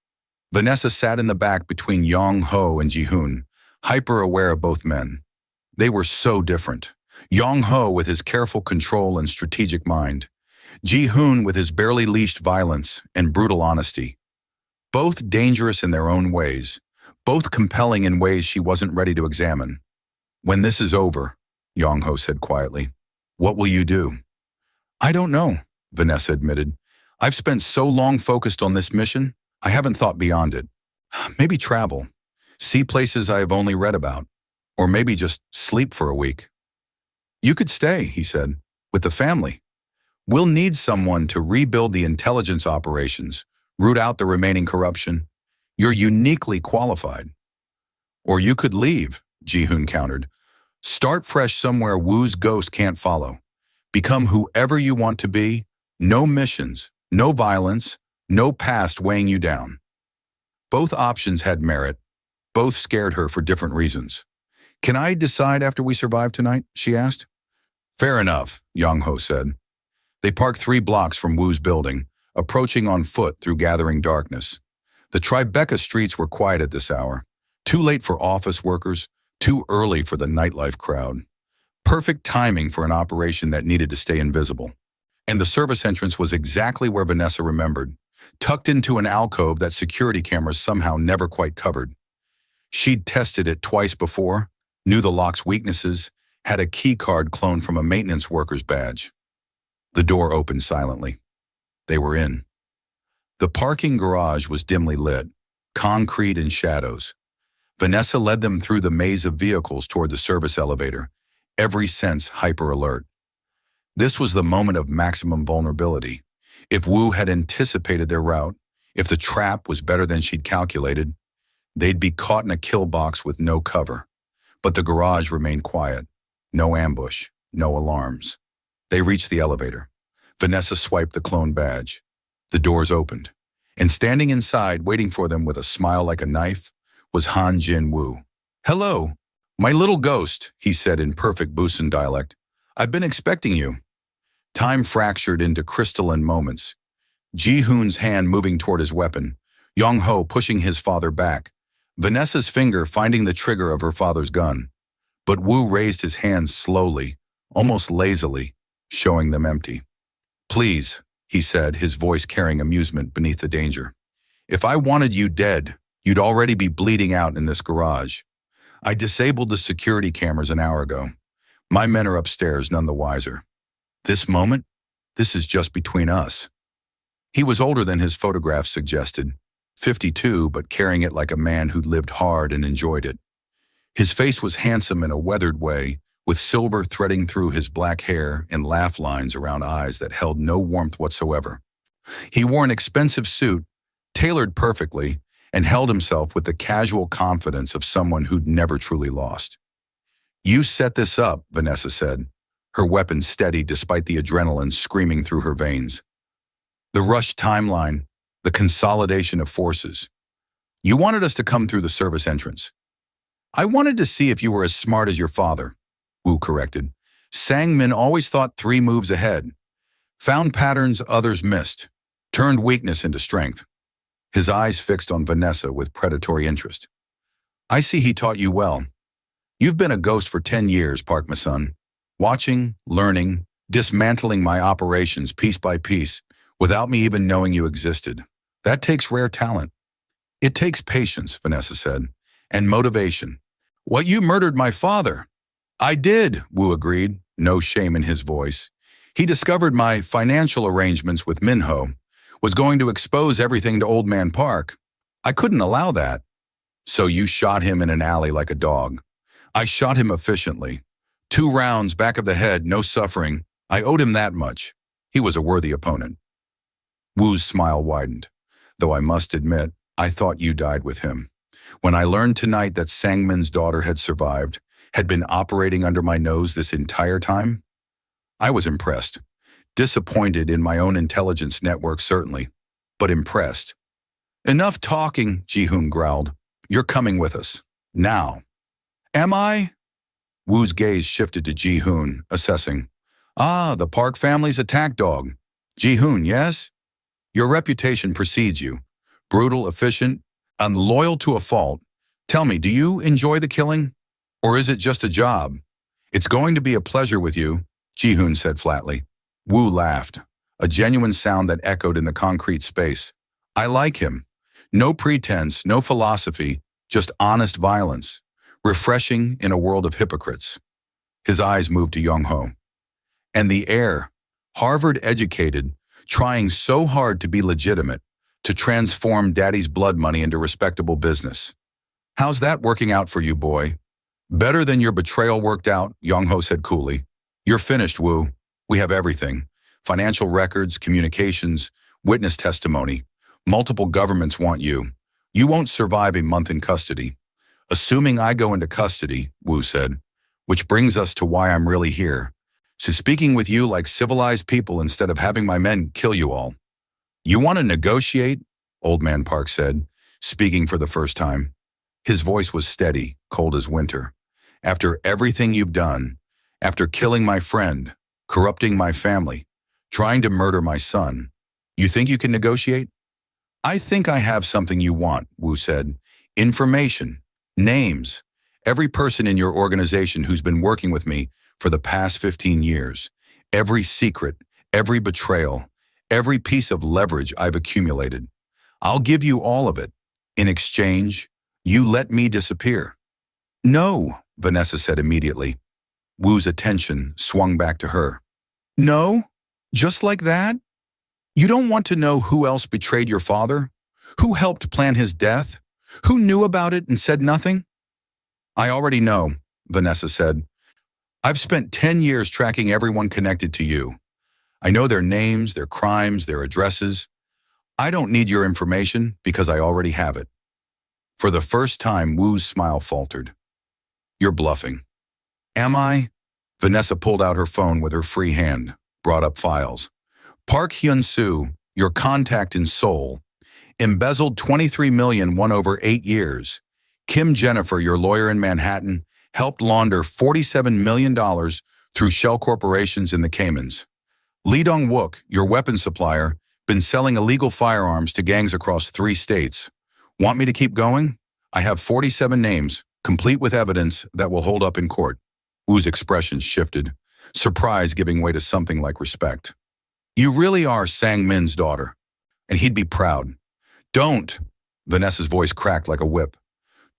Vanessa sat in the back between Yong-ho and Ji-hoon, hyper-aware of both men. They were so different. Yong-ho with his careful control and strategic mind. Ji-hoon with his barely leashed violence and brutal honesty. Both dangerous in their own ways, both compelling in ways she wasn't ready to examine. When this is over, Yong-ho said quietly, what will you do? I don't know, Vanessa admitted. I've spent so long focused on this mission, I haven't thought beyond it. Maybe travel, see places I have only read about, or maybe just sleep for a week. You could stay, he said, with the family. We'll need someone to rebuild the intelligence operations, root out the remaining corruption. You're uniquely qualified. Or you could leave, Ji-hoon countered. Start fresh somewhere Woo's ghost can't follow. Become whoever you want to be. No missions, no violence, no past weighing you down. Both options had merit. Both scared her for different reasons. Can I decide after we survive tonight? She asked. Fair enough, Yong-ho said. They parked 3 blocks from Woo's building, approaching on foot through gathering darkness. The Tribeca streets were quiet at this hour. Too late for office workers, too early for the nightlife crowd. Perfect timing for an operation that needed to stay invisible. And the service entrance was exactly where Vanessa remembered, tucked into an alcove that security cameras somehow never quite covered. She'd tested it twice before, knew the lock's weaknesses, had a key card cloned from a maintenance worker's badge. The door opened silently. They were in. The parking garage was dimly lit, concrete and shadows. Vanessa led them through the maze of vehicles toward the service elevator, every sense hyper-alert. This was the moment of maximum vulnerability. If Woo had anticipated their route, if the trap was better than she'd calculated, they'd be caught in a kill box with no cover. But the garage remained quiet. No ambush, no alarms. They reached the elevator. Vanessa swiped the clone badge. The doors opened. And standing inside, waiting for them with a smile like a knife, was Han Jin-woo. Hello, my little ghost, he said in perfect Busan dialect. I've been expecting you. Time fractured into crystalline moments. Ji-hoon's hand moving toward his weapon, Yong-ho pushing his father back, Vanessa's finger finding the trigger of her father's gun. But Woo raised his hands slowly, almost lazily, showing them empty. Please, he said, his voice carrying amusement beneath the danger. If I wanted you dead, you'd already be bleeding out in this garage. I disabled the security cameras an hour ago. My men are upstairs, none the wiser. This moment, this is just between us. He was older than his photograph suggested, 52, but carrying it like a man who'd lived hard and enjoyed it. His face was handsome in a weathered way, with silver threading through his black hair and laugh lines around eyes that held no warmth whatsoever. He wore an expensive suit, tailored perfectly, and held himself with the casual confidence of someone who'd never truly lost. You set this up, Vanessa said, her weapon steady despite the adrenaline screaming through her veins. The rushed timeline, the consolidation of forces. You wanted us to come through the service entrance. I wanted to see if you were as smart as your father, Woo corrected. Sang-min always thought 3 moves ahead. Found patterns others missed. Turned weakness into strength. His eyes fixed on Vanessa with predatory interest. I see he taught you well. You've been a ghost for 10 years, Park, my son. Watching, learning, dismantling my operations piece by piece, without me even knowing you existed. That takes rare talent. It takes patience, Vanessa said, and motivation. What, you murdered my father? I did, Woo agreed, no shame in his voice. He discovered my financial arrangements with Minho, was going to expose everything to Old Man Park. I couldn't allow that. So you shot him in an alley like a dog. I shot him efficiently. 2 rounds back of the head, no suffering. I owed him that much. He was a worthy opponent. Woo's smile widened. Though I must admit, I thought you died with him. When I learned tonight that Sang-min's daughter had survived, had been operating under my nose this entire time, I was impressed. Disappointed in my own intelligence network, certainly, but impressed. Enough talking, Ji-hoon growled. You're coming with us. Now. Am I? Woo's gaze shifted to Ji-hoon, assessing. Ah, the Park family's attack dog. Ji-hoon, yes? Your reputation precedes you. Brutal, efficient, and loyal to a fault. Tell me, do you enjoy the killing? Or is it just a job? It's going to be a pleasure with you, Ji-hoon said flatly. Woo laughed, a genuine sound that echoed in the concrete space. I like him. No pretense, no philosophy, just honest violence. refreshing in a world of hypocrites. His eyes moved to Young-ho. And the heir, Harvard-educated, trying so hard to be legitimate, to transform daddy's blood money into respectable business. How's that working out for you, boy? Better than your betrayal worked out, Young-ho said coolly. You're finished, Woo. We have everything. Financial records, communications, witness testimony. Multiple governments want you. You won't survive a month in custody. Assuming I go into custody, Woo said, which brings us to why I'm really here. So speaking with you like civilized people instead of having my men kill you all. You want to negotiate? Old Man Park said, speaking for the first time. His voice was steady, cold as winter. After everything you've done, after killing my friend, corrupting my family, trying to murder my son, you think you can negotiate? I think I have something you want, Wu said. Information, names, every person in your organization who's been working with me for the past 15 years, every secret, every betrayal, every piece of leverage I've accumulated. I'll give you all of it. In exchange, you let me disappear. No, Vanessa said immediately. Wu's attention swung back to her. No? Just like that? You don't want to know who else betrayed your father? Who helped plan his death? Who knew about it and said nothing? I already know, Vanessa said. I've spent 10 years tracking everyone connected to you. I know their names, their crimes, their addresses. I don't need your information because I already have it. For the first time, Wu's smile faltered. You're bluffing. Am I? Vanessa pulled out her phone with her free hand, brought up files. Park Hyun-soo, your contact in Seoul, embezzled $23 million won over 8 years. Kim Jennifer, your lawyer in Manhattan, helped launder $47 million through shell corporations in the Caymans. Lee Dong-wook, your weapons supplier, been selling illegal firearms to gangs across 3 states. Want me to keep going? I have 47 names, complete with evidence that will hold up in court. Wu's expression shifted, surprise giving way to something like respect. You really are Sang-min's daughter, and he'd be proud. Don't, Vanessa's voice cracked like a whip.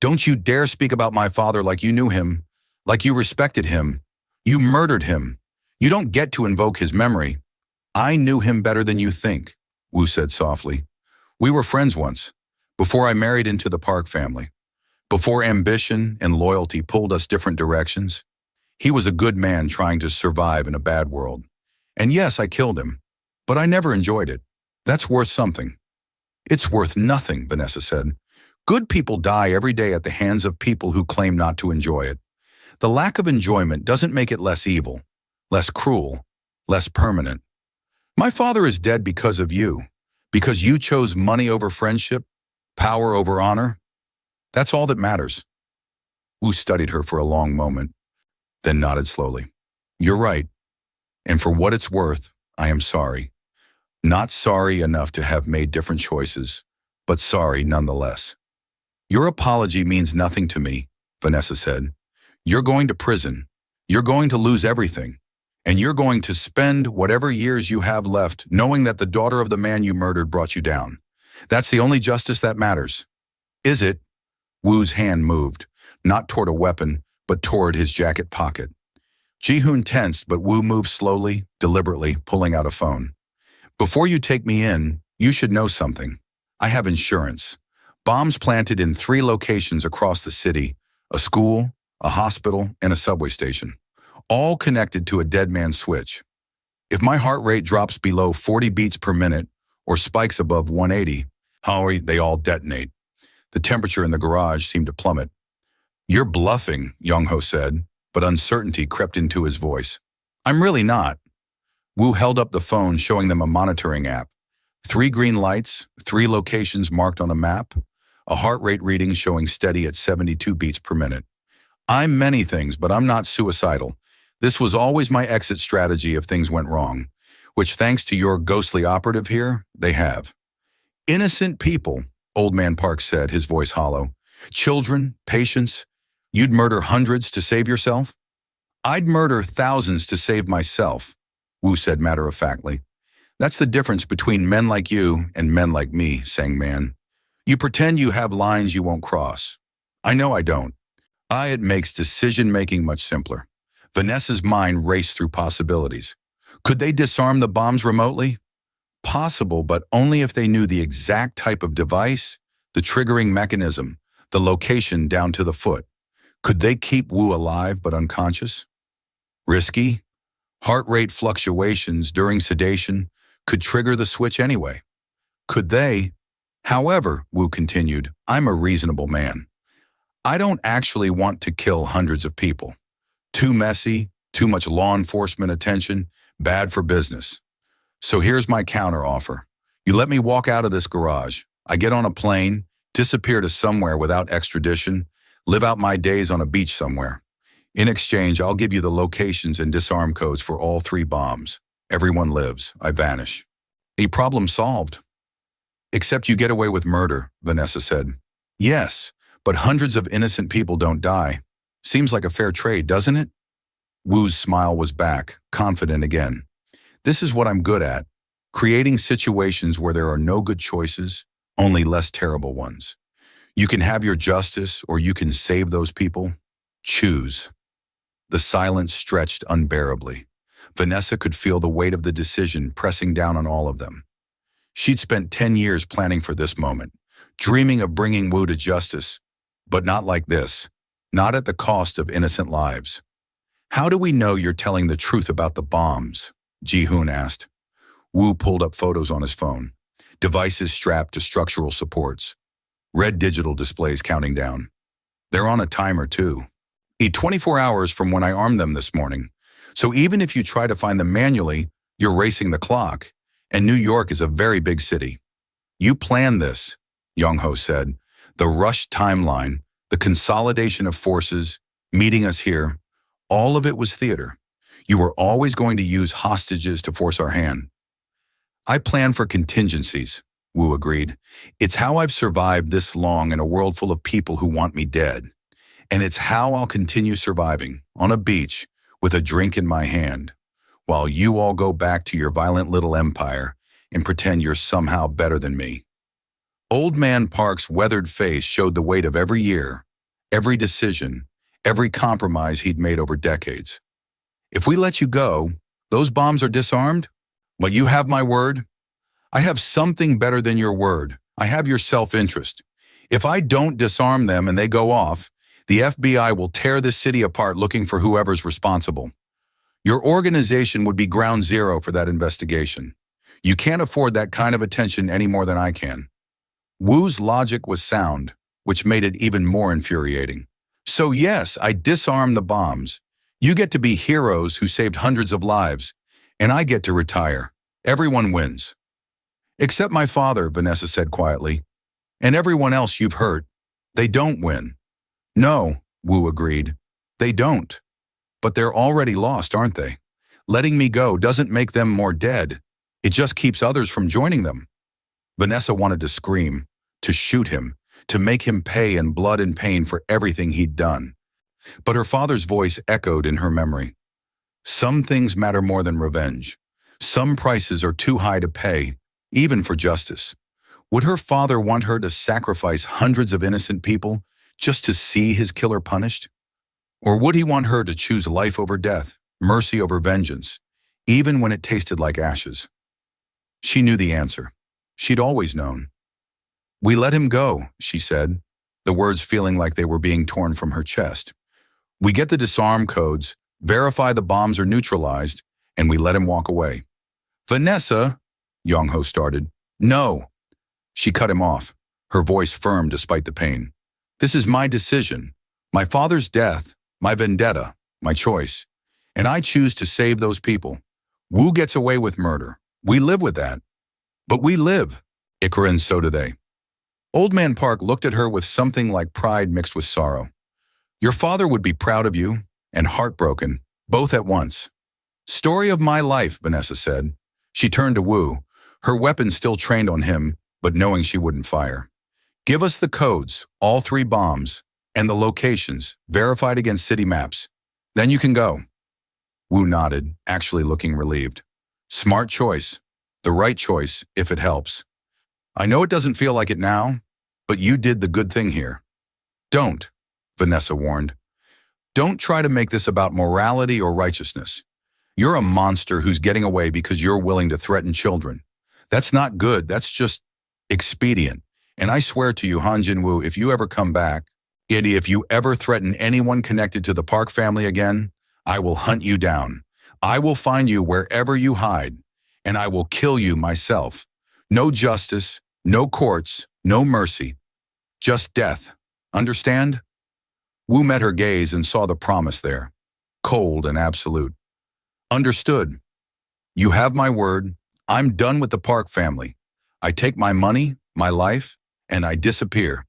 Don't you dare speak about my father like you knew him, like you respected him. You murdered him. You don't get to invoke his memory. I knew him better than you think, Wu said softly. We were friends once, before I married into the Park family. Before ambition and loyalty pulled us different directions. He was a good man trying to survive in a bad world. And yes, I killed him, but I never enjoyed it. That's worth something. It's worth nothing, Vanessa said. Good people die every day at the hands of people who claim not to enjoy it. The lack of enjoyment doesn't make it less evil, less cruel, less permanent. My father is dead because of you, because you chose money over friendship, power over honor. That's all that matters. Wu studied her for a long moment, then nodded slowly. You're right, and for what it's worth, I am sorry. Not sorry enough to have made different choices, but sorry nonetheless. Your apology means nothing to me, Vanessa said. You're going to prison. You're going to lose everything. And you're going to spend whatever years you have left knowing that the daughter of the man you murdered brought you down. That's the only justice that matters. Is it? Wu's hand moved, not toward a weapon, but toward his jacket pocket. Ji-hoon tensed, but Wu moved slowly, deliberately, pulling out a phone. Before you take me in, you should know something. I have insurance. Bombs planted in 3 locations across the city, a school, a hospital, and a subway station, all connected to a dead man switch. If my heart rate drops below 40 beats per minute or spikes above 180, they all detonate. The temperature in the garage seemed to plummet. You're bluffing, Young-ho said, but uncertainty crept into his voice. I'm really not. Wu held up the phone, showing them a monitoring app. 3 green lights, 3 locations marked on a map, a heart rate reading showing steady at 72 beats per minute. I'm many things, but I'm not suicidal. This was always my exit strategy if things went wrong, which thanks to your ghostly operative here, they have. Innocent people, Old Man Park said, his voice hollow. Children, patients, you'd murder hundreds to save yourself? I'd murder thousands to save myself, Wu said matter-of-factly. That's the difference between men like you and men like me, Sang-man. You pretend you have lines you won't cross. I know I don't. It makes decision-making much simpler. Vanessa's mind raced through possibilities. Could they disarm the bombs remotely? Possible, but only if they knew the exact type of device, the triggering mechanism, the location down to the foot. Could they keep Wu alive but unconscious? Risky? Heart rate fluctuations during sedation could trigger the switch anyway. Could they? However, Wu continued, I'm a reasonable man. I don't actually want to kill hundreds of people. Too messy, too much law enforcement attention, bad for business. So here's my counter offer. You let me walk out of this garage. I get on a plane, disappear to somewhere without extradition, live out my days on a beach somewhere. In exchange, I'll give you the locations and disarm codes for all 3 bombs. Everyone lives. I vanish. A problem solved. Except you get away with murder, Vanessa said. Yes, but hundreds of innocent people don't die. Seems like a fair trade, doesn't it? Wu's smile was back, confident again. This is what I'm good at. Creating situations where there are no good choices, only less terrible ones. You can have your justice or you can save those people. Choose. The silence stretched unbearably. Vanessa could feel the weight of the decision pressing down on all of them. She'd spent 10 years planning for this moment, dreaming of bringing Wu to justice, but not like this, not at the cost of innocent lives. How do we know you're telling the truth about the bombs? Ji-hoon asked. Wu pulled up photos on his phone, devices strapped to structural supports, red digital displays counting down. They're on a timer too. 24 hours from when I armed them this morning. So even if you try to find them manually, you're racing the clock, and New York is a very big city. You planned this, Young-ho said. The rushed timeline, the consolidation of forces, meeting us here, all of it was theater. You were always going to use hostages to force our hand. I plan for contingencies, Wu agreed. It's how I've survived this long in a world full of people who want me dead. And it's how I'll continue surviving, on a beach, with a drink in my hand, while you all go back to your violent little empire and pretend you're somehow better than me. Old Man Park's weathered face showed the weight of every year, every decision, every compromise he'd made over decades. If we let you go, those bombs are disarmed? But you have my word? I have something better than your word. I have your self-interest. If I don't disarm them and they go off, the FBI will tear this city apart looking for whoever's responsible. Your organization would be ground zero for that investigation. You can't afford that kind of attention any more than I can. Wu's logic was sound, which made it even more infuriating. So yes, I disarm the bombs. You get to be heroes who saved hundreds of lives, and I get to retire. Everyone wins. Except my father, Vanessa said quietly. And everyone else you've hurt. They don't win. No, Wu agreed. They don't. But they're already lost, aren't they? Letting me go doesn't make them more dead. It just keeps others from joining them. Vanessa wanted to scream, to shoot him, to make him pay in blood and pain for everything he'd done. But her father's voice echoed in her memory. Some things matter more than revenge. Some prices are too high to pay, even for justice. Would her father want her to sacrifice hundreds of innocent people just to see his killer punished? Or would he want her to choose life over death, mercy over vengeance, even when it tasted like ashes? She knew the answer. She'd always known. We let him go, she said, the words feeling like they were being torn from her chest. We get the disarm codes, verify the bombs are neutralized, and we let him walk away. Vanessa, Young-ho started. No. She cut him off, her voice firm despite the pain. This is my decision, my father's death, my vendetta, my choice. And I choose to save those people. Wu gets away with murder. We live with that. But we live. Ikra, and so do they. Old Man Park looked at her with something like pride mixed with sorrow. Your father would be proud of you and heartbroken, both at once. Story of my life, Vanessa said. She turned to Wu, her weapon still trained on him, but knowing she wouldn't fire. Give us the codes, all 3 bombs, and the locations, verified against city maps. Then you can go. Wu nodded, actually looking relieved. Smart choice. The right choice, if it helps. I know it doesn't feel like it now, but you did the good thing here. Don't, Vanessa warned. Don't try to make this about morality or righteousness. You're a monster who's getting away because you're willing to threaten children. That's not good, that's just expedient. And I swear to you, Han Jin-woo, if you ever come back, if you ever threaten anyone connected to the Park family again, I will hunt you down. I will find you wherever you hide, and I will kill you myself. No justice, no courts, no mercy. Just death. Understand? Wu met her gaze and saw the promise there, cold and absolute. Understood. You have my word. I'm done with the Park family. I take my money, my life, and I disappear.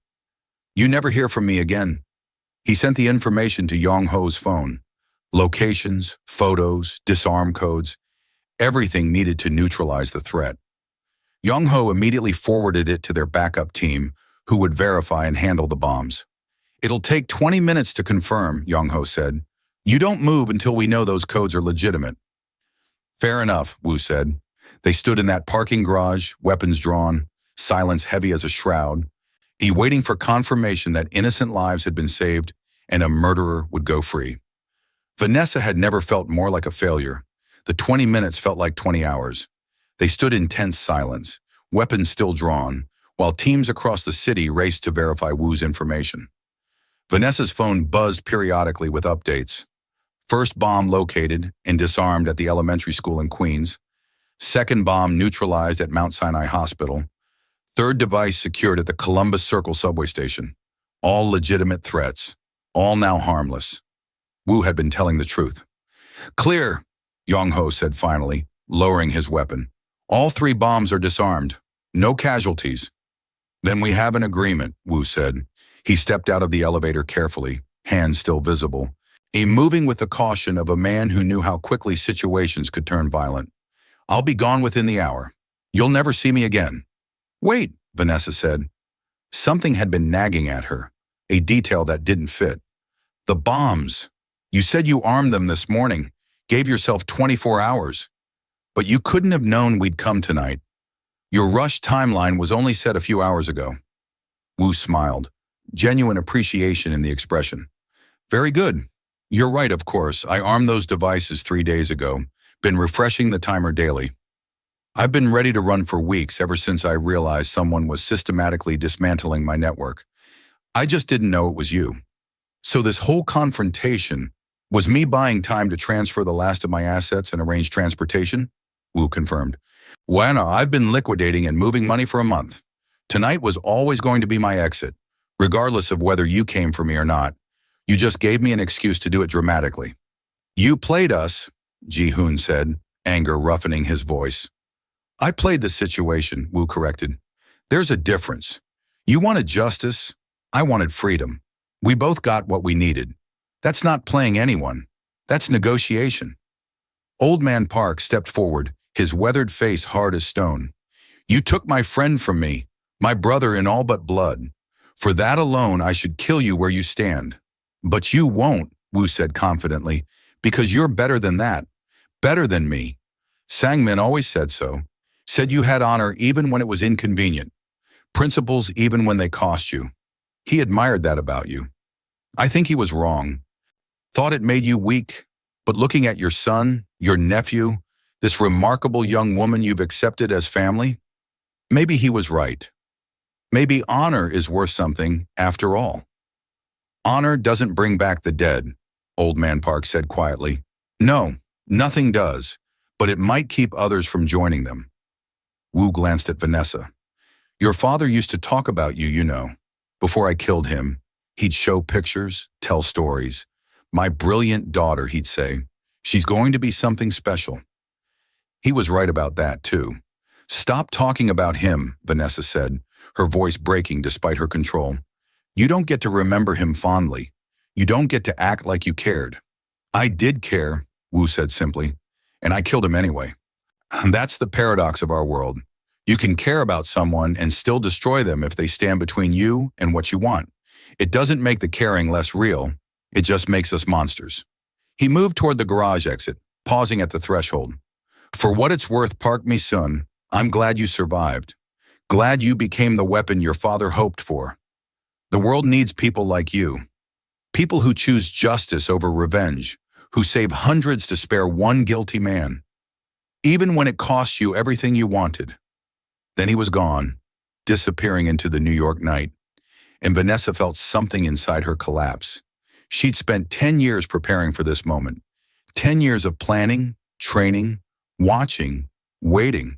You never hear from me again. He sent the information to Yong-ho's phone. Locations, photos, disarm codes, everything needed to neutralize the threat. Yong-ho immediately forwarded it to their backup team, who would verify and handle the bombs. It'll take 20 minutes to confirm, Yong-ho said. You don't move until we know those codes are legitimate. Fair enough, Wu said. They stood in that parking garage, weapons drawn, silence heavy as a shroud, waiting for confirmation that innocent lives had been saved and a murderer would go free. Vanessa had never felt more like a failure. The 20 minutes felt like 20 hours. They stood in tense silence, weapons still drawn, while teams across the city raced to verify Wu's information. Vanessa's phone buzzed periodically with updates. First bomb located and disarmed at the elementary school in Queens. Second bomb neutralized at Mount Sinai Hospital. Third device secured at the Columbus Circle subway station. All legitimate threats, all now harmless. Wu had been telling the truth. Clear, Yong-ho said finally, lowering his weapon. All 3 bombs are disarmed. No casualties. Then we have an agreement, Wu said. He stepped out of the elevator carefully, hands still visible, moving with the caution of a man who knew how quickly situations could turn violent. I'll be gone within the hour. You'll never see me again. Wait, Vanessa said. Something had been nagging at her, a detail that didn't fit. The bombs. You said you armed them this morning, gave yourself 24 hours. But you couldn't have known we'd come tonight. Your rushed timeline was only set a few hours ago. Wu smiled, genuine appreciation in the expression. Very good. You're right, of course. I armed those devices 3 days ago, been refreshing the timer daily. I've been ready to run for weeks ever since I realized someone was systematically dismantling my network. I just didn't know it was you. So this whole confrontation was me buying time to transfer the last of my assets and arrange transportation? Wu confirmed. Well, I've been liquidating and moving money for a month. Tonight was always going to be my exit, regardless of whether you came for me or not. You just gave me an excuse to do it dramatically. You played us, Ji-hoon said, anger roughening his voice. I played the situation, Wu corrected. There's a difference. You wanted justice. I wanted freedom. We both got what we needed. That's not playing anyone. That's negotiation. Old Man Park stepped forward, his weathered face hard as stone. You took my friend from me, my brother in all but blood. For that alone, I should kill you where you stand. But you won't, Wu said confidently, because you're better than that. Better than me. Sangmin always said so. Said you had honor even when it was inconvenient. Principles even when they cost you. He admired that about you. I think he was wrong. Thought it made you weak. But looking at your son, your nephew, this remarkable young woman you've accepted as family, maybe he was right. Maybe honor is worth something after all. Honor doesn't bring back the dead, Old Man Park said quietly. No, nothing does, but it might keep others from joining them. Wu glanced at Vanessa. Your father used to talk about you, you know. Before I killed him, he'd show pictures, tell stories. My brilliant daughter, he'd say. She's going to be something special. He was right about that, too. Stop talking about him, Vanessa said, her voice breaking despite her control. You don't get to remember him fondly. You don't get to act like you cared. I did care, Wu said simply, and I killed him anyway. And that's the paradox of our world. You can care about someone and still destroy them if they stand between you and what you want. It doesn't make the caring less real. It just makes us monsters. He moved toward the garage exit, pausing at the threshold. For what it's worth, Park Mi-sun, I'm glad you survived. Glad you became the weapon your father hoped for. The world needs people like you. People who choose justice over revenge, who save hundreds to spare one guilty man, even when it costs you everything you wanted. Then he was gone, disappearing into the New York night, and Vanessa felt something inside her collapse. She'd spent 10 years preparing for this moment, 10 years of planning, training, watching, waiting.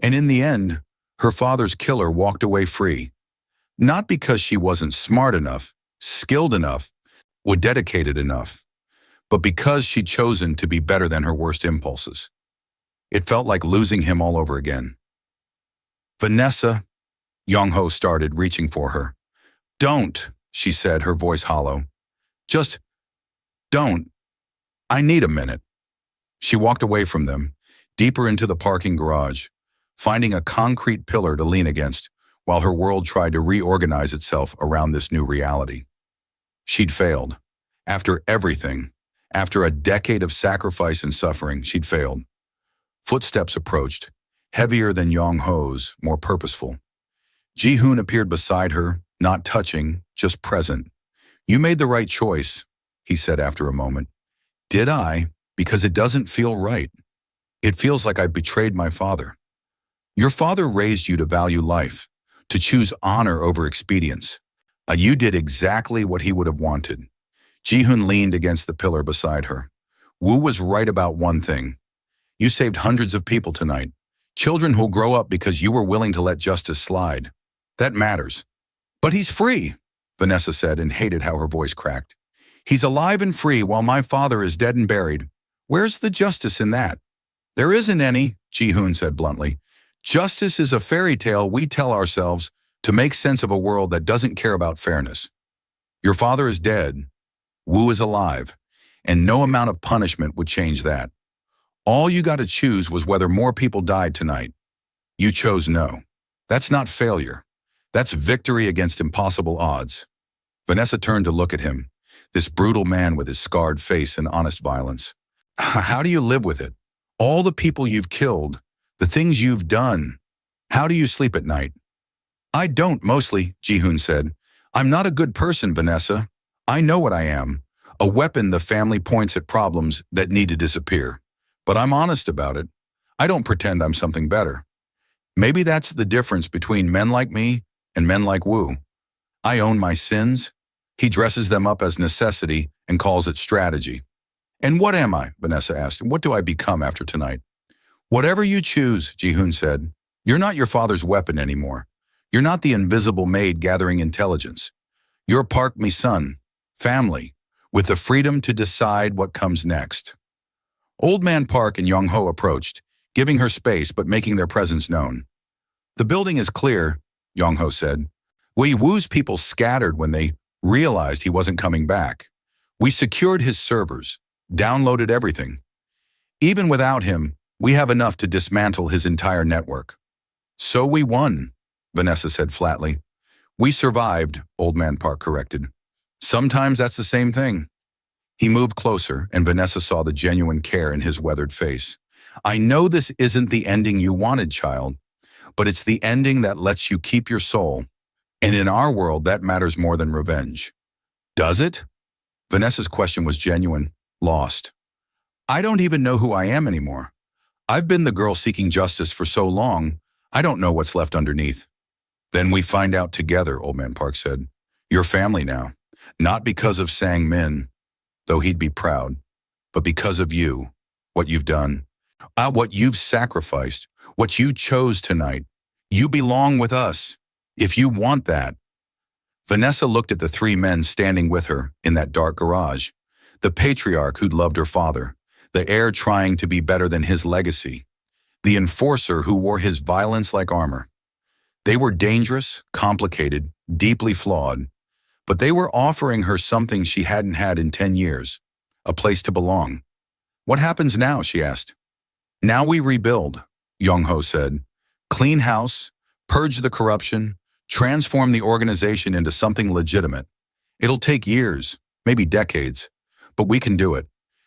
And in the end, her father's killer walked away free. Not because she wasn't smart enough, skilled enough, or dedicated enough, but because she'd chosen to be better than her worst impulses. It felt like losing him all over again. Vanessa, Young-ho started, reaching for her. Don't, she said, her voice hollow. Just don't. I need a minute. She walked away from them, deeper into the parking garage, finding a concrete pillar to lean against while her world tried to reorganize itself around this new reality. She'd failed. After everything, after a decade of sacrifice and suffering, she'd failed. Footsteps approached, heavier than Young-ho's, more purposeful. Ji-hoon appeared beside her, not touching, just present. You made the right choice, he said after a moment. Did I? Because it doesn't feel right. It feels like I betrayed my father. Your father raised you to value life, to choose honor over expedience. You did exactly what he would have wanted. Ji-hoon leaned against the pillar beside her. Woo was right about one thing. You saved hundreds of people tonight. Children who'll grow up because you were willing to let justice slide. That matters. But he's free, Vanessa said, and hated how her voice cracked. He's alive and free while my father is dead and buried. Where's the justice in that? There isn't any, Ji-hoon said bluntly. Justice is a fairy tale we tell ourselves to make sense of a world that doesn't care about fairness. Your father is dead. Woo is alive, and no amount of punishment would change that. All you got to choose was whether more people died tonight. You chose no. That's not failure. That's victory against impossible odds. Vanessa turned to look at him, this brutal man with his scarred face and honest violence. How do you live with it? All the people you've killed, the things you've done. How do you sleep at night? I don't, mostly, Ji-hoon said. I'm not a good person, Vanessa. I know what I am. A weapon the family points at problems that need to disappear. But I'm honest about it. I don't pretend I'm something better. Maybe that's the difference between men like me and men like Woo. I own my sins. He dresses them up as necessity and calls it strategy. And what am I? Vanessa asked. What do I become after tonight? Whatever you choose, Ji-hoon said. You're not your father's weapon anymore. You're not the invisible maid gathering intelligence. You're Park Mi-sun, family, with the freedom to decide what comes next. Old Man Park and Young-ho approached, giving her space but making their presence known. The building is clear, Young-ho said. Woo's people scattered when they realized he wasn't coming back. We secured his servers, downloaded everything. Even without him, we have enough to dismantle his entire network. So we won, Vanessa said flatly. We survived, Old Man Park corrected. Sometimes that's the same thing. He moved closer, and Vanessa saw the genuine care in his weathered face. I know this isn't the ending you wanted, child, but it's the ending that lets you keep your soul. And in our world, that matters more than revenge. Does it? Vanessa's question was genuine, lost. I don't even know who I am anymore. I've been the girl seeking justice for so long, I don't know what's left underneath. Then we find out together, Old Man Park said. You're family now, not because of Sang-min, though he'd be proud, but because of you, what you've done, what you've sacrificed, what you chose tonight. You belong with us, if you want that. Vanessa looked at the three men standing with her in that dark garage, the patriarch who'd loved her father, the heir trying to be better than his legacy, the enforcer who wore his violence like armor. They were dangerous, complicated, deeply flawed, but they were offering her something she hadn't had in 10 years, a place to belong. What happens now, she asked. Now we rebuild, Young-ho said. Clean house, purge the corruption, transform the organization into something legitimate. It'll take years, maybe decades, but we can do it,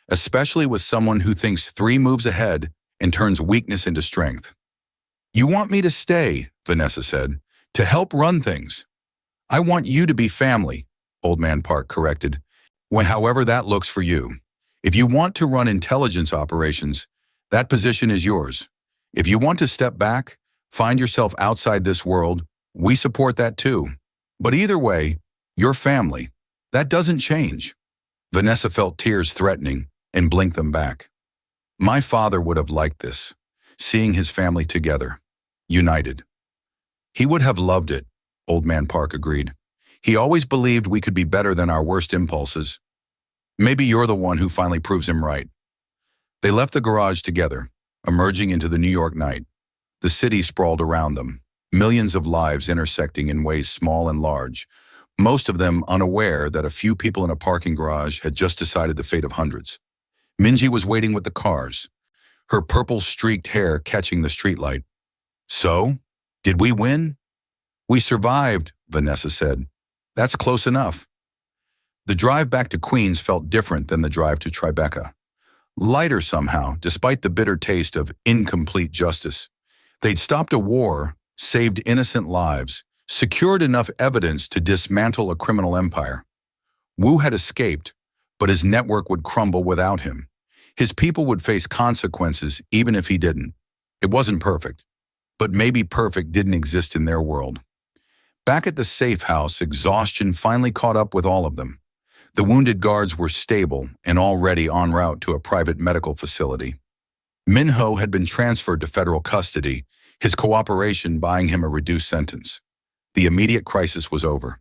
especially with someone who thinks 3 moves ahead and turns weakness into strength. You want me to stay, Vanessa said, to help run things. I want you to be family, Old Man Park corrected, However that looks for you. If you want to run intelligence operations, that position is yours. If you want to step back, find yourself outside this world, we support that too. But either way, you're family. That doesn't change. Vanessa felt tears threatening and blinked them back. My father would have liked this, seeing his family together, united. He would have loved it, Old Man Park agreed. He always believed we could be better than our worst impulses. Maybe you're the one who finally proves him right. They left the garage together, emerging into the New York night. The city sprawled around them, millions of lives intersecting in ways small and large, most of them unaware that a few people in a parking garage had just decided the fate of hundreds. Minji was waiting with the cars, her purple-streaked hair catching the streetlight. So, did we win? We survived, Vanessa said. That's close enough. The drive back to Queens felt different than the drive to Tribeca. Lighter somehow, despite the bitter taste of incomplete justice. They'd stopped a war, saved innocent lives, secured enough evidence to dismantle a criminal empire. Wu had escaped, but his network would crumble without him. His people would face consequences even if he didn't. It wasn't perfect, but maybe perfect didn't exist in their world. Back at the safe house, exhaustion finally caught up with all of them. The wounded guards were stable and already en route to a private medical facility. Minho had been transferred to federal custody, his cooperation buying him a reduced sentence. The immediate crisis was over.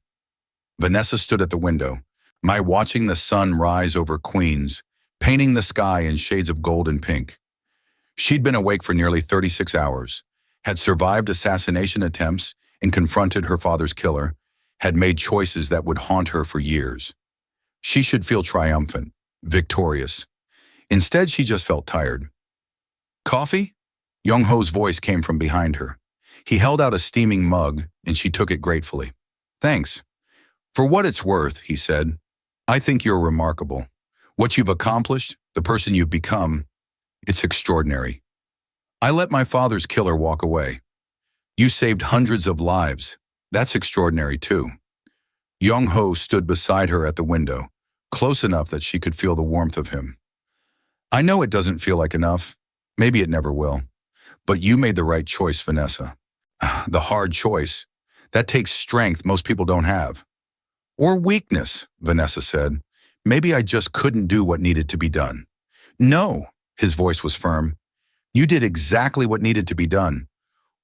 Vanessa stood at the window, watching the sun rise over Queens, painting the sky in shades of gold and pink. She'd been awake for nearly 36 hours, had survived assassination attempts and confronted her father's killer, had made choices that would haunt her for years. She should feel triumphant, victorious. Instead, she just felt tired. Coffee? Young-ho's voice came from behind her. He held out a steaming mug, and she took it gratefully. Thanks. For what it's worth, he said. I think you're remarkable. What you've accomplished, the person you've become, it's extraordinary. I let my father's killer walk away. You saved hundreds of lives. That's extraordinary too. Young-ho stood beside her at the window, close enough that she could feel the warmth of him. I know it doesn't feel like enough. Maybe it never will. But you made the right choice, Vanessa. The hard choice. That takes strength most people don't have. Or weakness, Vanessa said. Maybe I just couldn't do what needed to be done. No, his voice was firm. You did exactly what needed to be done.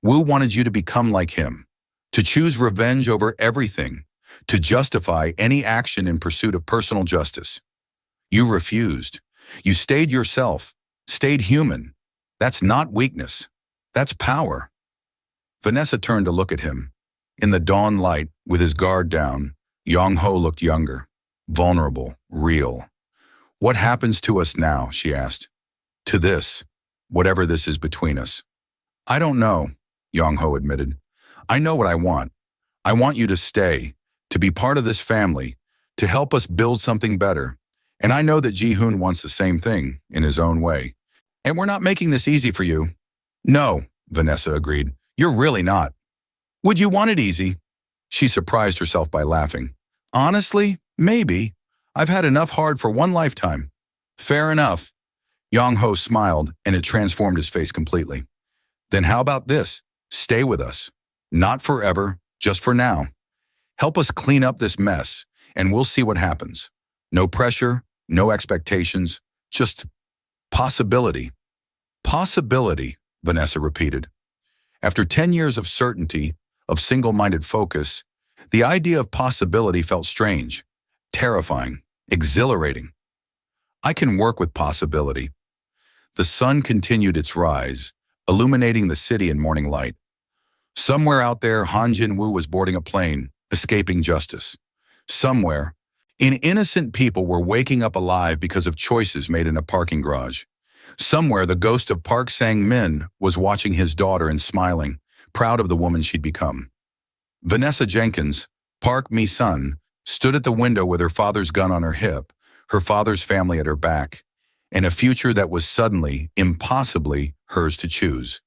Wu wanted you to become like him, to choose revenge over everything, to justify any action in pursuit of personal justice. You refused. You stayed yourself, stayed human. That's not weakness. That's power. Vanessa turned to look at him. In the dawn light, with his guard down, Young-ho looked younger, vulnerable, real. What happens to us now, she asked. To this, whatever this is between us. I don't know, Young-ho admitted. I know what I want. I want you to stay, to be part of this family, to help us build something better. And I know that Ji-hoon wants the same thing, in his own way. And we're not making this easy for you. No, Vanessa agreed. You're really not. Would you want it easy? She surprised herself by laughing. Honestly, maybe. I've had enough hard for one lifetime. Fair enough. Young-ho smiled, and it transformed his face completely. Then how about this? Stay with us. Not forever, just for now. Help us clean up this mess, and we'll see what happens. No pressure, no expectations, just possibility. Possibility, Vanessa repeated. After 10 years of certainty, of single-minded focus, the idea of possibility felt strange, terrifying, exhilarating. I can work with possibility. The sun continued its rise, illuminating the city in morning light. Somewhere out there, Han Jin-woo was boarding a plane, escaping justice. Somewhere, innocent people were waking up alive because of choices made in a parking garage. Somewhere, the ghost of Park Sang-min was watching his daughter and smiling, proud of the woman she'd become. Vanessa Jenkins, Park Mi-sun, stood at the window with her father's gun on her hip, her father's family at her back, and a future that was suddenly, impossibly, hers to choose.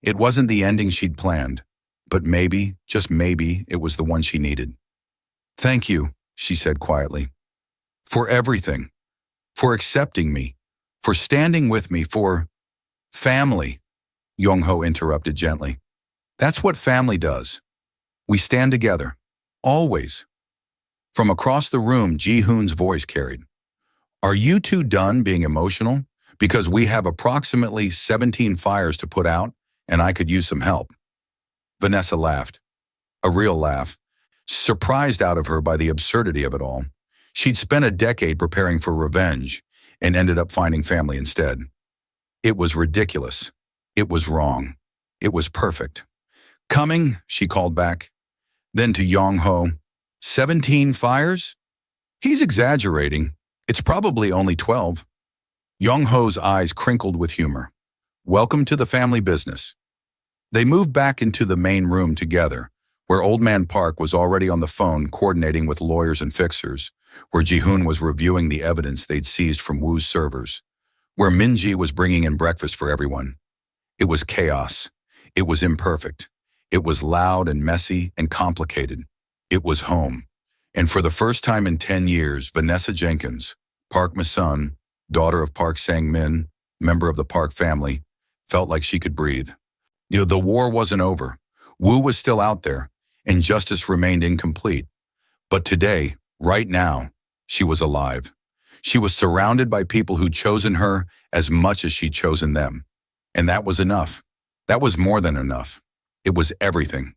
It wasn't the ending she'd planned, but maybe, just maybe, it was the one she needed. Thank you, she said quietly. For everything. For accepting me. For standing with me. For family, Young-ho interrupted gently. That's what family does. We stand together. Always. From across the room, Ji-hoon's voice carried. Are you two done being emotional? Because we have approximately 17 fires to put out, and I could use some help. Vanessa laughed. A real laugh. Surprised out of her by the absurdity of it all. She'd spent a decade preparing for revenge and ended up finding family instead. It was ridiculous. It was wrong. It was perfect. Coming, she called back. Then to Young-ho, 17 fires? He's exaggerating. It's probably only 12. Young-ho's eyes crinkled with humor. Welcome to the family business. They moved back into the main room together, where Old Man Park was already on the phone coordinating with lawyers and fixers, where Ji-hoon was reviewing the evidence they'd seized from Woo's servers, where Min-ji was bringing in breakfast for everyone. It was chaos. It was imperfect. It was loud and messy and complicated. It was home. And for the first time in 10 years, Vanessa Jenkins, Park Ma-sun, daughter of Park Sang-min, member of the Park family, felt like she could breathe. The war wasn't over. Woo was still out there, and justice remained incomplete. But today, right now, she was alive. She was surrounded by people who'd chosen her as much as she'd chosen them. And that was enough. That was more than enough. It was everything.